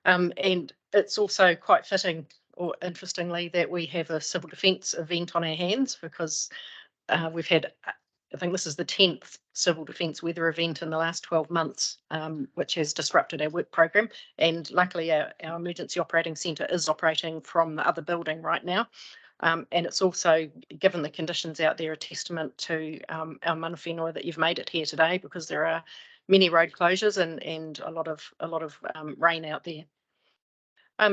And it's also quite fitting or interestingly that we have a civil defence event on our hands because we've had, I think this is the 10th civil defence weather event in the last 12 months, which has disrupted our work program. And luckily our emergency operating centre is operating from the other building right now. And it's also, given the conditions out there, a testament to our mana whenua that you've made it here today, because there are many road closures and a lot of rain out there.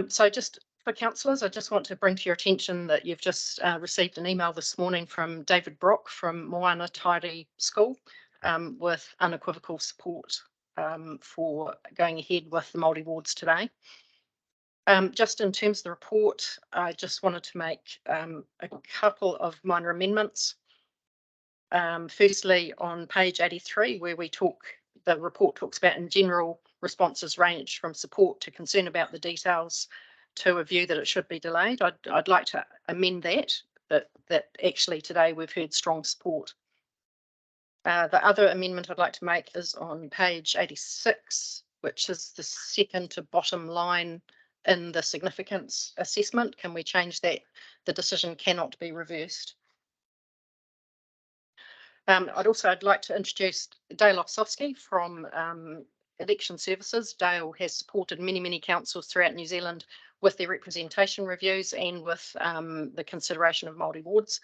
So just for councillors, I just want to bring to your attention that you've just received an email this morning from David Brock from Moana Tairi School with unequivocal support for going ahead with the Māori wards today. Just in terms of the report, I just wanted to make a couple of minor amendments. Firstly, on page 83, where the report talks about in general responses range from support to concern about the details to a view that it should be delayed. I'd like to amend that actually today we've heard strong support. The other amendment I'd like to make is on page 86, which is the second to bottom line in the significance assessment. Can we change that? The decision cannot be reversed. I'd like to introduce Dale Osowski from Election Services. Dale has supported many councils throughout New Zealand with their representation reviews and with the consideration of Māori wards.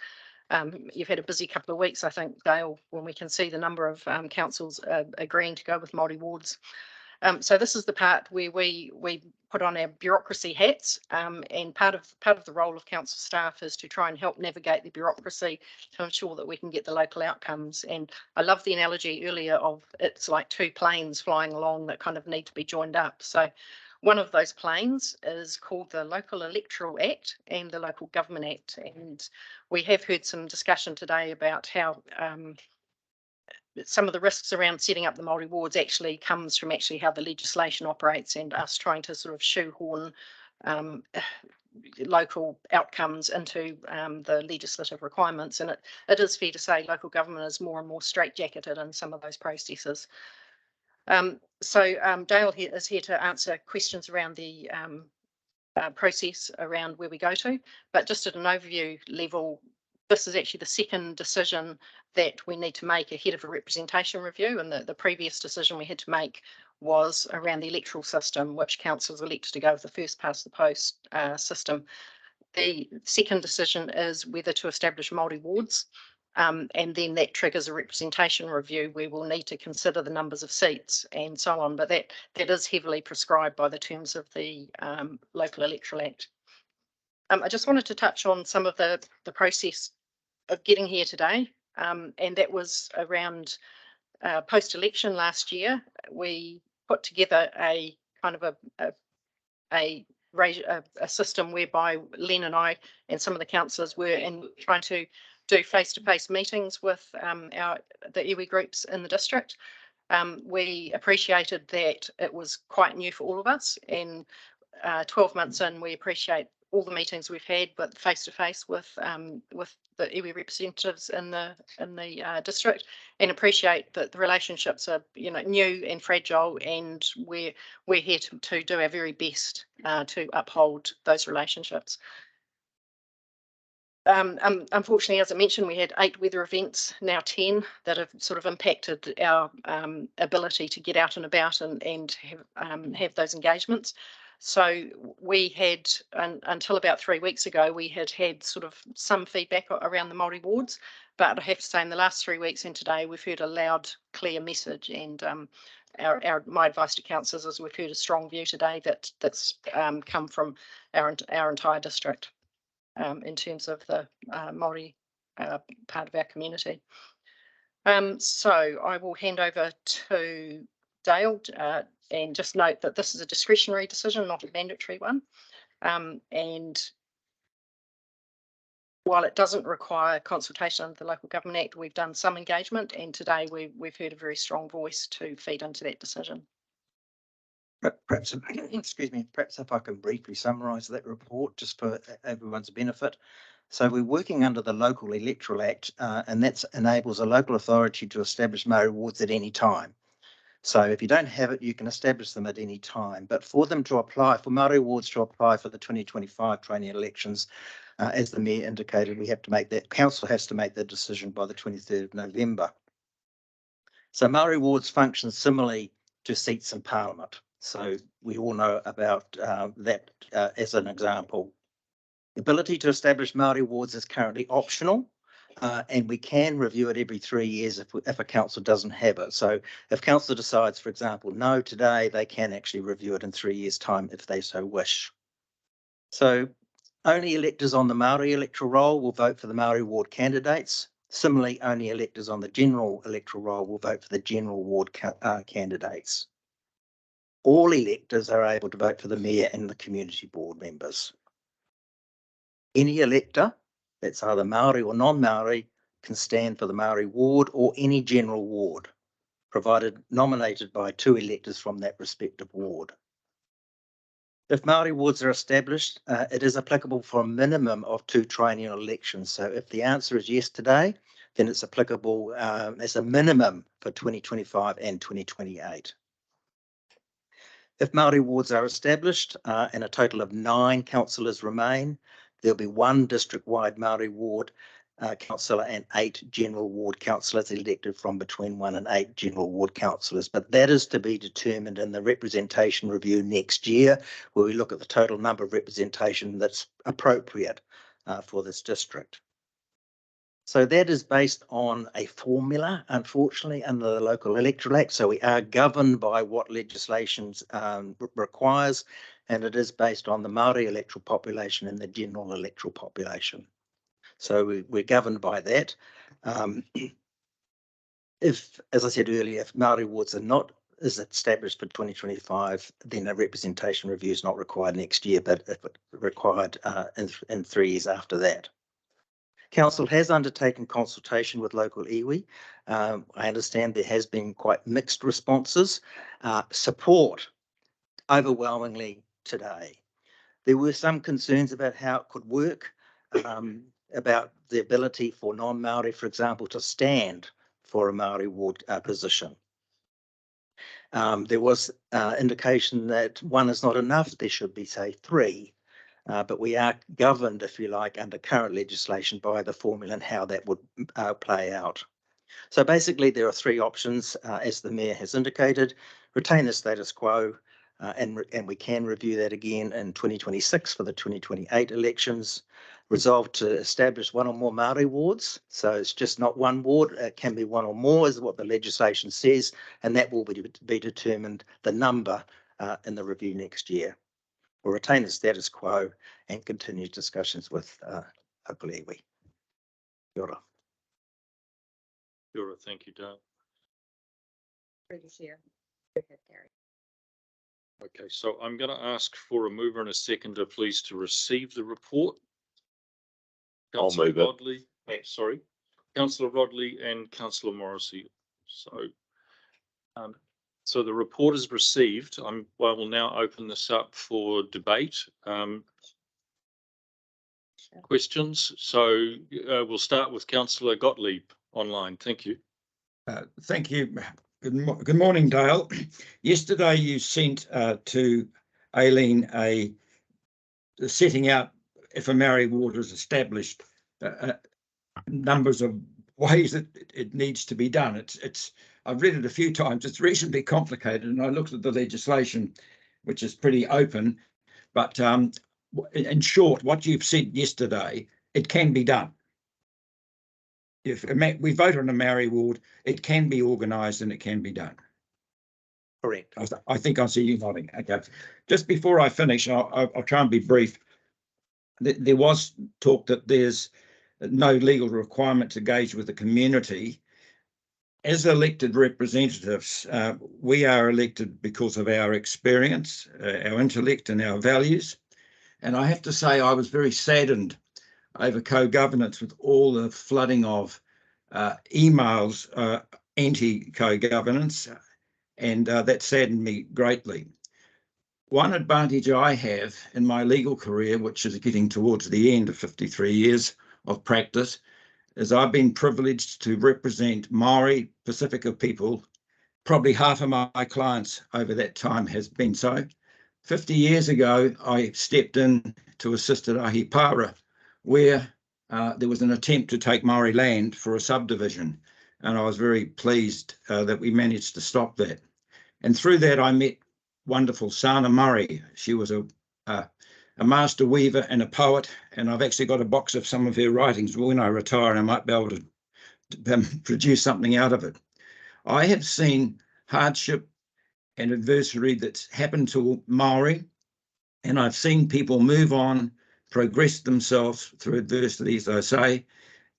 You've had a busy couple of weeks, I think, Dale, when we can see the number of councils agreeing to go with Māori wards. So this is the part where we put on our bureaucracy hats, and part of the role of council staff is to try and help navigate the bureaucracy to ensure that we can get the local outcomes. And I love the analogy earlier of it's like two planes flying along that kind of need to be joined up. So One of those planes is called the Local Electoral Act and the Local Government Act. And we have heard some discussion today about how some of the risks around setting up the Māori wards actually comes from actually how the legislation operates and us trying to sort of shoehorn local outcomes into the legislative requirements. And it is fair to say local government is more and more straitjacketed in some of those processes. Dale is here to answer questions around the process around where we go to, but just at an overview level, this is actually the second decision that we need to make ahead of a representation review, and the previous decision we had to make was around the electoral system, which councils elected to go with the first past the post system. The second decision is whether to establish Māori wards, and then that triggers a representation review where we'll need to consider the numbers of seats and so on, but that is heavily prescribed by the terms of the Local Electoral Act. I just wanted to touch on some of the process of getting here today, and that was around post-election last year. We put together a kind of a system whereby Len and I and some of the councillors were trying to do face-to-face meetings with the iwi groups in the district. We appreciated that it was quite new for all of us, and 12 months in, we appreciate all the meetings we've had, but face-to-face with the iwi representatives in the district, and appreciate that the relationships are new and fragile, and we're here to do our very best to uphold those relationships. Unfortunately, as I mentioned, we had 8 weather events, now 10, that have sort of impacted our ability to get out and about and have those engagements. So we had, until about 3 weeks ago, we had sort of some feedback around the Māori wards, but I have to say in the last 3 weeks and today, we've heard a loud, clear message, and my advice to councillors is we've heard a strong view today that's come from our entire district in terms of the Māori part of our community. So I will hand over to Dale and just note that this is a discretionary decision, not a mandatory one. And while it doesn't require consultation under the Local Government Act, we've done some engagement, and today we've heard a very strong voice to feed into that decision. Perhaps, excuse me, perhaps if I can briefly summarise that report just for everyone's benefit. So we're working under the Local Electoral Act, and that enables a local authority to establish Māori wards at any time. So if you don't have it, you can establish them at any time. But for them to apply, for Māori wards to apply for the 2025 training elections, as the Mayor indicated, we have to make that, Council has to make the decision by the 23rd of November. So Māori wards function similarly to seats in Parliament. So we all know about that as an example. The ability to establish Māori wards is currently optional, and we can review it every 3 years if a council doesn't have it. So if council decides, for example, no today, they can actually review it in 3 years' time if they so wish. So only electors on the Māori electoral roll will vote for the Māori ward candidates. Similarly, only electors on the general electoral roll will vote for the general ward candidates. All electors are able to vote for the Mayor and the community board members. Any elector that's either Māori or non-Māori can stand for the Māori ward or any general ward, provided nominated by 2 electors from that respective ward. If Māori wards are established, it is applicable for a minimum of 2 triennial elections. So if the answer is yes today, then it's applicable as a minimum for 2025 and 2028. If Māori wards are established and a total of 9 councillors remain, there'll be 1 district-wide Māori ward councillor and 8 general ward councillors elected from between 1 and 8 general ward councillors. But that is to be determined in the representation review next year, where we look at the total number of representation that's appropriate for this district. So that is based on a formula, unfortunately, under the Local Electoral Act. So we are governed by what legislation requires, and it is based on the Māori electoral population and the general electoral population. So we're governed by that. If, as I said earlier, if Māori wards are not is established for 2025, then a representation review is not required next year, but if it required in 3 years after that. Council has undertaken consultation with local iwi. I understand there has been quite mixed responses. Support overwhelmingly today. There were some concerns about how it could work, about the ability for non-Māori, for example, to stand for a Māori ward position. There was indication that one is not enough, there should be, say, 3. But we are governed, if you like, under current legislation by the formula and how that would play out. So basically, there are 3 options, as the Mayor has indicated: retain the status quo, and we can review that again in 2026 for the 2028 elections. Resolve to establish 1 or more Māori wards. So it's just not 1 ward, it can be 1 or more, is what the legislation says, and that will be determined, the number, in the review next year. We'll retain the status quo and continue discussions with local iwi. Kia ora. Kia ora, thank you, Dale. Through the chair. Go ahead, Gary. Okay, so I'm going to ask for a mover and a seconder, please, to receive the report. I'll move it. Rodley, sorry, Councillor Rodley and Councillor Morrissey. So the report is received. I will now open this up for debate. Questions? So we'll start with Councillor Gottlieb online. Thank you. Thank you. Good morning, Dale. Yesterday you sent to Aileen setting out, if a Māori ward is established, numbers of ways that it needs to be done. I've read it a few times. It's reasonably complicated, and I looked at the legislation, which is pretty open. But in short, what you've said yesterday, it can be done. If we vote on a Māori ward, it can be organised and it can be done. Correct. I think I see you nodding. Okay. Just before I finish, I'll try and be brief. There was talk that there's no legal requirement to engage with the community. As elected representatives, we are elected because of our experience, our intellect and our values. And I have to say I was very saddened over co-governance with all the flooding of emails anti-co-governance, and that saddened me greatly. One advantage I have in my legal career, which is getting towards the end of 53 years of practice, is I've been privileged to represent Māori Pacifica people. Probably half of my clients over that time has been so. 50 years ago, I stepped in to assist at Ahipara, where there was an attempt to take Māori land for a subdivision. And I was very pleased that we managed to stop that. And through that, I met wonderful Sana Murray. She was a master weaver and a poet, and I've actually got a box of some of her writings. When I retire, I might be able to produce something out of it. I have seen hardship and adversity that's happened to Māori, and I've seen people move on, progress themselves through adversity, as I say.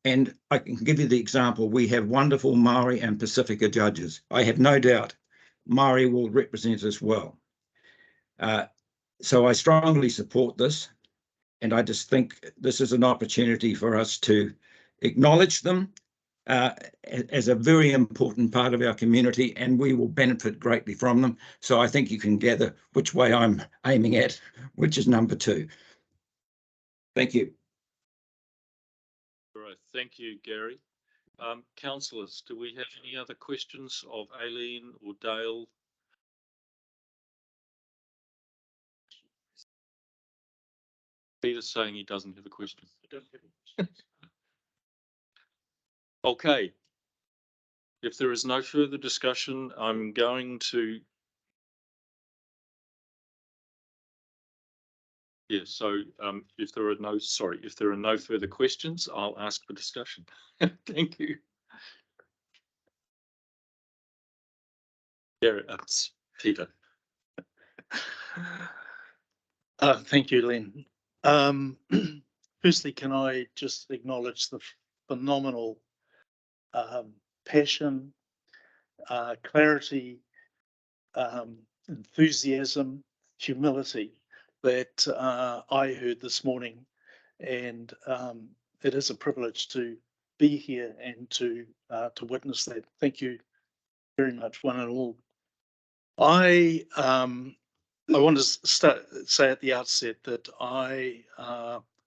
And I can give you the example. We have wonderful Māori and Pacifica judges. I have no doubt Māori will represent us well. So I strongly support this, and I just think this is an opportunity for us to acknowledge them as a very important part of our community, and we will benefit greatly from them. So I think you can gather which way I'm aiming at, which is number 2. Thank you. All right, thank you, Gary. Councillors, do we have any other questions of Aileen or Dale? Peter's saying he doesn't have a question. Okay. If there is no further discussion, I'm going to. Yeah, so if there are no further questions, I'll ask for discussion. Thank you. Garrett, Peter. Thank you, Len. Firstly, can I just acknowledge the phenomenal passion, clarity enthusiasm, humility that I heard this morning. And it is a privilege to be here and to witness that. Thank you very much, one and all. I want to say at the outset that I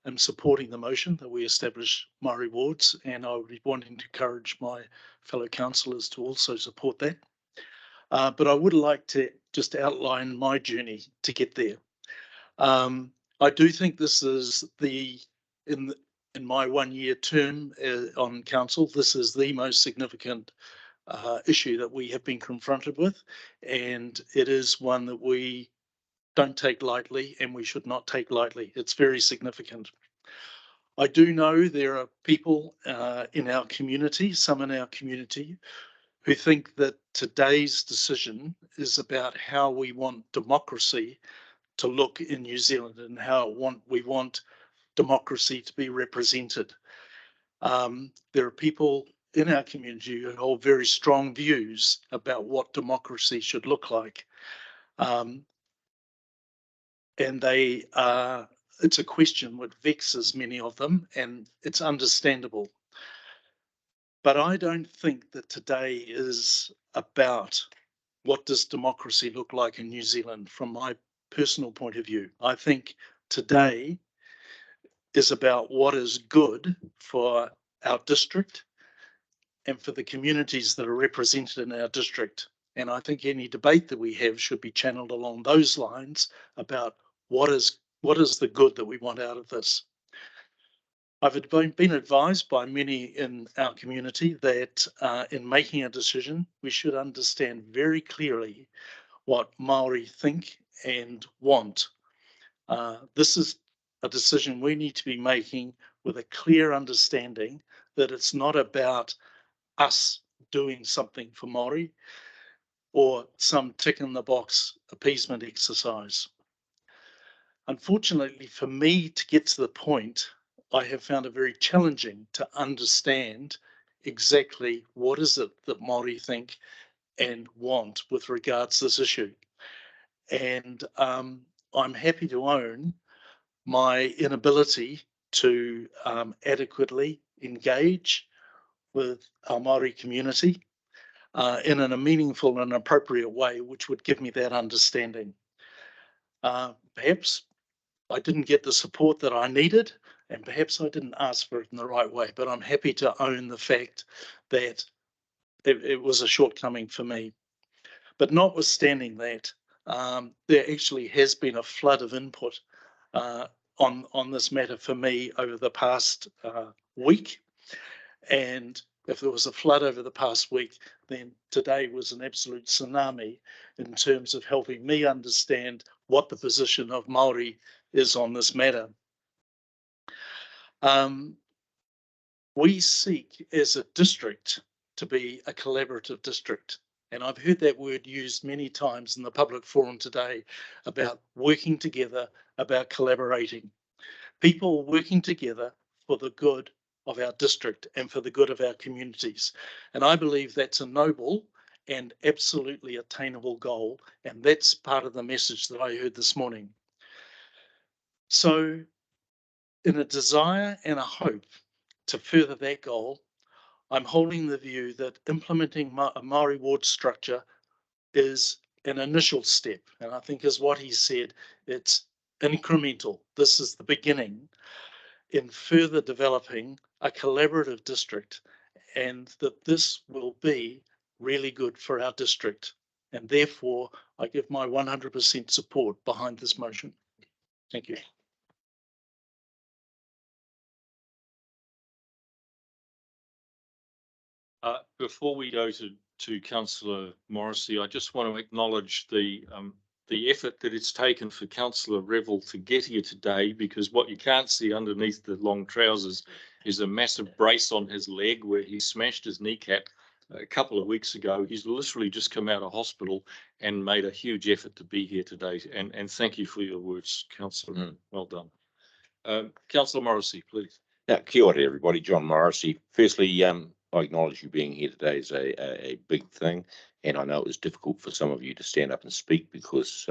am supporting the motion that we establish Māori wards, and I would be wanting to encourage my fellow councillors to also support that. But I would like to just outline my journey to get there. I do think this is in my 1 year term on council, this is the most significant issue that we have been confronted with, and it is one that we don't take lightly, and we should not take lightly. It's very significant. I do know there are people in our community, some in our community, who think that today's decision is about how we want democracy to look in New Zealand and how we want democracy to be represented. There are people in our community who hold very strong views about what democracy should look like. And it's a question which vexes many of them, and it's understandable. But I don't think that today is about what does democracy look like in New Zealand from my personal point of view. I think today is about what is good for our district and for the communities that are represented in our district. And I think any debate that we have should be channeled along those lines about what is the good that we want out of this. I've been advised by many in our community that in making a decision, we should understand very clearly what Māori think and want. This is a decision we need to be making with a clear understanding that it's not about us doing something for Māori or some tick in the box appeasement exercise. Unfortunately for me to get to the point, I have found it very challenging to understand exactly what is it that Māori think and want with regards to this issue. And I'm happy to own my inability to adequately engage with our Māori community in a meaningful and appropriate way, which would give me that understanding. Perhaps I didn't get the support that I needed, and perhaps I didn't ask for it in the right way, but I'm happy to own the fact that it was a shortcoming for me. But notwithstanding that, there actually has been a flood of input on this matter for me over the past week. And if there was a flood over the past week, then today was an absolute tsunami in terms of helping me understand what the position of Māori is on this matter. We seek as a district to be a collaborative district. And I've heard that word used many times in the public forum today about working together, about collaborating. People working together for the good of our district and for the good of our communities. And I believe that's a noble and absolutely attainable goal. And that's part of the message that I heard this morning. So in a desire and a hope to further that goal, I'm holding the view that implementing a Māori ward structure is an initial step. And I think as what he said, it's incremental. This is the beginning in further developing a collaborative district, and that this will be really good for our district. And therefore, I give my 100% support behind this motion. Thank you. Before we go to Councillor Morrissey, I just want to acknowledge the effort that it's taken for Councillor Revel to get here today, because what you can't see underneath the long trousers is a massive brace on his leg where he smashed his kneecap a couple of weeks ago. He's literally just come out of hospital and made a huge effort to be here today. And thank you for your words, Councillor. Well done. Councillor Morrissey, please. Kia ora, everybody. John Morrissey. Firstly, I acknowledge you being here today is a big thing, and I know it was difficult for some of you to stand up and speak because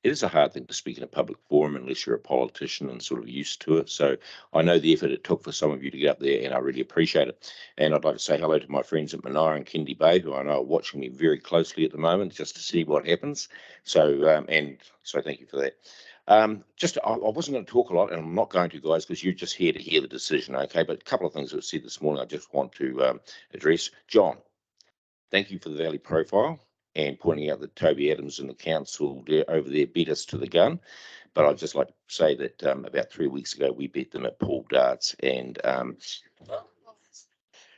it is a hard thing to speak in a public forum unless you're a politician and sort of used to it. So I know the effort it took for some of you to get up there, and I really appreciate it. And I'd like to say hello to my friends at Manaia and Kendi Bay, who I know are watching me very closely at the moment just to see what happens. So so thank you for that. I wasn't going to talk a lot, and I'm not going to, guys, because you're just here to hear the decision, okay? But a couple of things that were said this morning I just want to address. John, thank you for the Valley profile and pointing out that Toby Adams and the council over there beat us to the gun. But I'd just like to say that about 3 weeks ago, we beat them at pool darts. And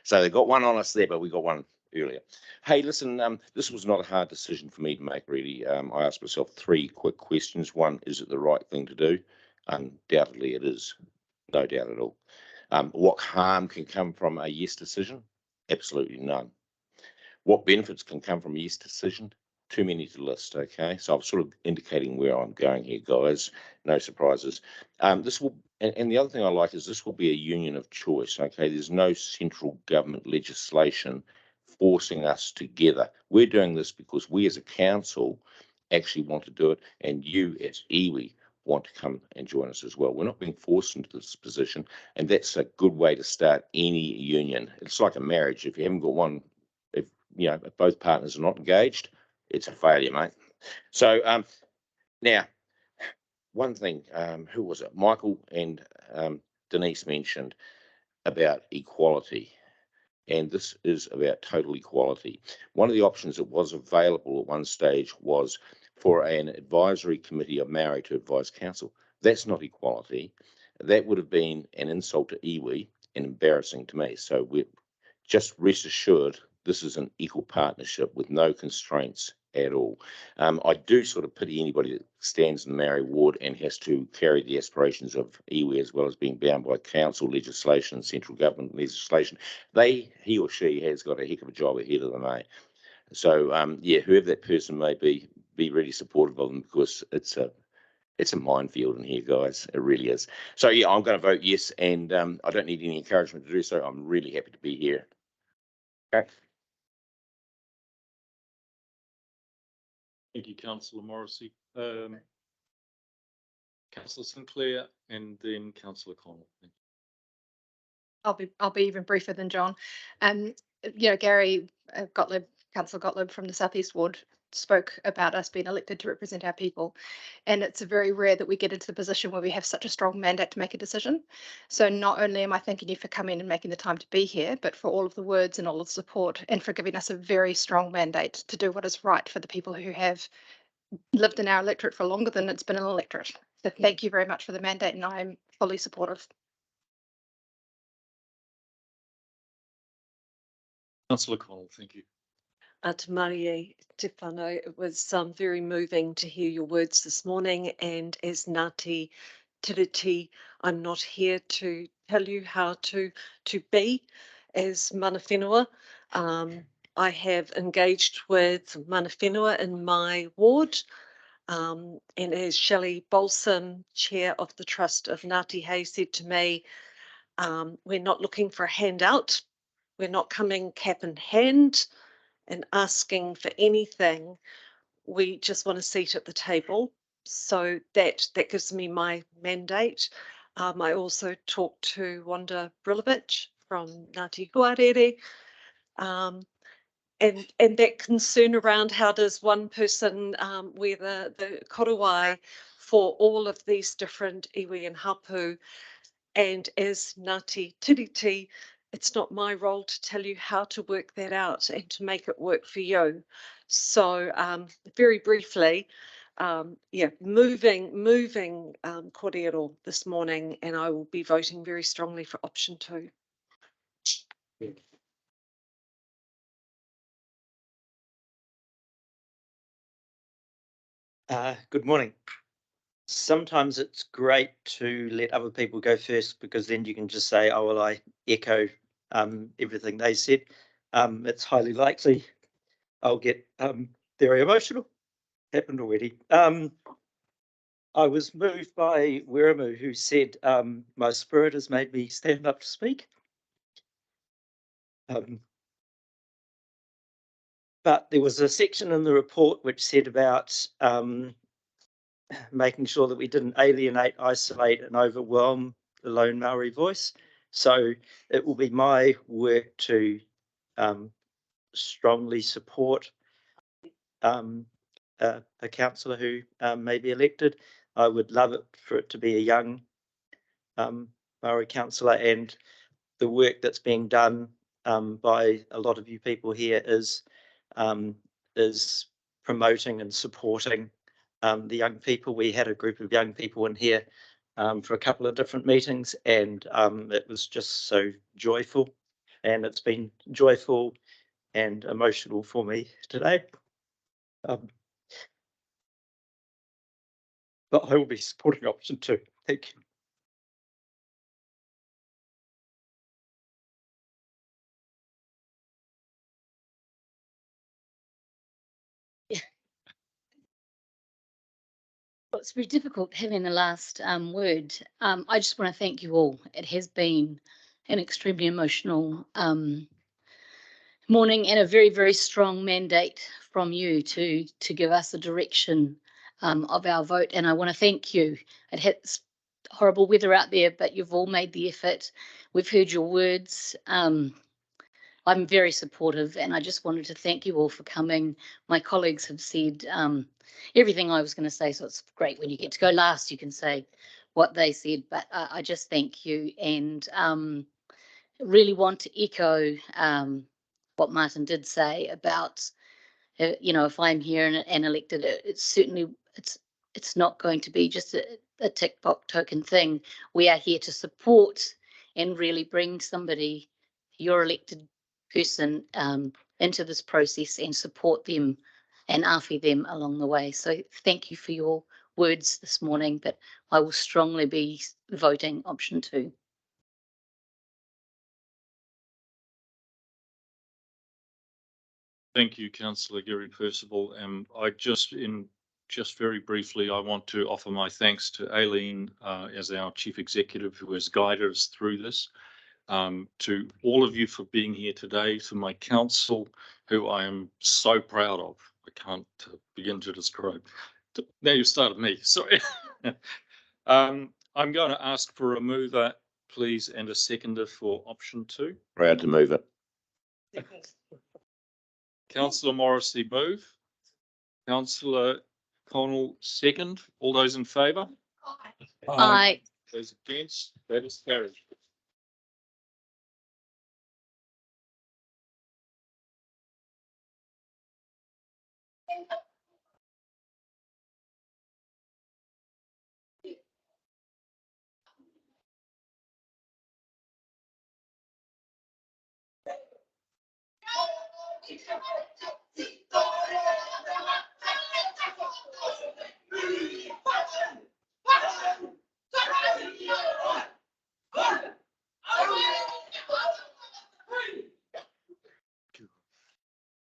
so they got one on us there, but we got one earlier. Hey, listen, this was not a hard decision for me to make, really. I asked myself 3 quick questions. One, is it the right thing to do? Undoubtedly it is, no doubt at all. What harm can come from a yes decision? Absolutely none. What benefits can come from a yes decision? Too many to list, okay? So I'm sort of indicating where I'm going here, guys. No surprises. This will, and the other thing I like is this will be a union of choice, okay? There's no central government legislation forcing us together. We're doing this because we as a council actually want to do it, and you as iwi want to come and join us as well. We're not being forced into this position, and that's a good way to start any union. It's like a marriage. If you haven't got one, if both partners are not engaged, it's a failure, mate. So now, one thing, who was it? Michael and Denise mentioned about equality, and this is about total equality. One of the options that was available at one stage was for an advisory committee of Maori to advise council. That's not equality. That would have been an insult to iwi and embarrassing to me. So we're just rest assured this is an equal partnership with no constraints at all. I do sort of pity anybody that stands in the Maori ward and has to carry the aspirations of iwi as well as being bound by council legislation, central government legislation. He or she has got a heck of a job ahead of them, eh? So whoever that person may be really supportive of them, because it's a minefield in here, guys. It really is. So I'm going to vote yes, and I don't need any encouragement to do so. I'm really happy to be here. Okay. Thank you, Councillor Morrissey. Councillor Sinclair and then Councillor Connell. I'll be even briefer than John. Gary Gottlieb, Councillor Gottlieb from the Southeast Ward spoke about us being elected to represent our people. And it's very rare that we get into the position where we have such a strong mandate to make a decision. So not only am I thanking you for coming and making the time to be here, but for all of the words and all of the support and for giving us a very strong mandate to do what is right for the people who have lived in our electorate for longer than it's been an electorate. So thank you very much for the mandate, and I'm fully supportive. Councillor Connell, thank you. Te Marie Te Whānau, it was very moving to hear your words this morning, and as Ngāti Tiriti, I'm not here to tell you how to be as mana whenua. I have engaged with mana whenua in my ward, and as Shelley Bolson, Chair of the Trust of Ngāti Hei, said to me, we're not looking for a handout. We're not coming cap in hand and asking for anything. We just want a seat at the table. So that gives me my mandate. I also talked to Wanda Brilovich from Ngāti Huarere, and that concern around how does one person wear the korowai for all of these different iwi and hapu. And as Ngāti Tiriti, it's not my role to tell you how to work that out and to make it work for you. So very briefly, moving kōrero this morning, and I will be voting very strongly for option 2. Good morning. Sometimes it's great to let other people go first, because then you can just say, oh, well, I echo everything they said. It's highly likely I'll get very emotional. Happened already. I was moved by Wiramu, who said, my spirit has made me stand up to speak. But there was a section in the report which said about making sure that we didn't alienate, isolate and overwhelm the lone Maori voice. So it will be my work to strongly support a councillor who may be elected. I would love it for it to be a young Maori councillor, and the work that's being done by a lot of you people here is promoting and supporting the young people. We had a group of young people in here for a couple of different meetings, and it was just so joyful, and it's been joyful and emotional for me today. But I will be supporting option 2. Thank you. Well, it's very difficult having the last word. I just want to thank you all. It has been an extremely emotional morning and a very, very strong mandate from you to give us a direction of our vote. And I want to thank you. It has horrible weather out there, but you've all made the effort. We've heard your words. I'm very supportive, and I just wanted to thank you all for coming. My colleagues have said everything I was going to say, so it's great when you get to go last, you can say what they said, but I just thank you, and really want to echo what Martin did say about, you know, if I'm here and elected, it's certainly, it's not going to be just a tick box token thing. We are here to support and really bring somebody, your elected person, into this process and support them and awhi them along the way. So thank you for your words this morning, but I will strongly be voting option 2. Thank you, Councillor Gary Percival. I just very briefly, I want to offer my thanks to Aileen as our Chief Executive, who has guided us through this. To all of you for being here today, to my council, who I am so proud of. I can't begin to describe. Now you started me, sorry. I'm going to ask for a mover, please, and a seconder for option 2. Proud to move it. Councillor Morrissey move. Councillor Connell second. All those in favour? Aye. Those against? That is carried.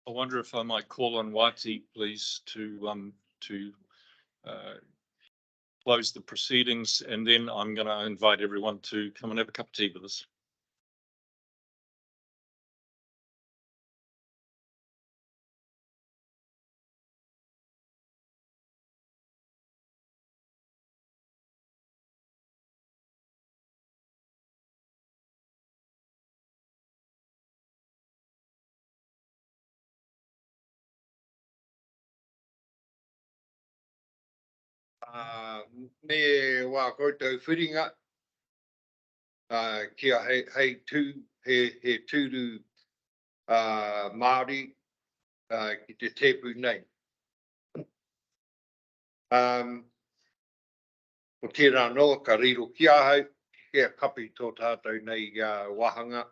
I wonder if I might call on Wati, please, to close the proceedings, and then I'm going to invite everyone to come and have a cup of tea with us. Me wā koutou whiringa, kia hei tūru Māori ki te tepu nei. Ko tērā noa ka riro ki ahau, kia kapi tō tātou nei wahanga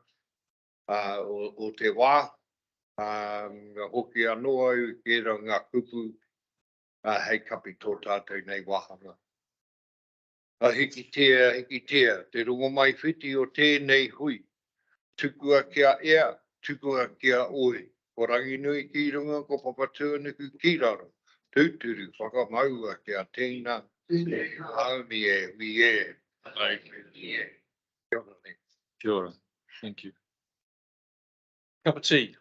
o te wā. Hoki anō au ki era ngā kupu hei kapi tō tātou nei wahanga. Hiki tea, te rongo mai whiti o tēnei hui. Tukua kia ea, tukua kia oe. Ko ranginui ki runga, ko papatua nuku ki raro. Tūturu whakamaua kia tēnā. Aumi e, mi e. Kia ora. Kia ora. Thank you. Cup of tea.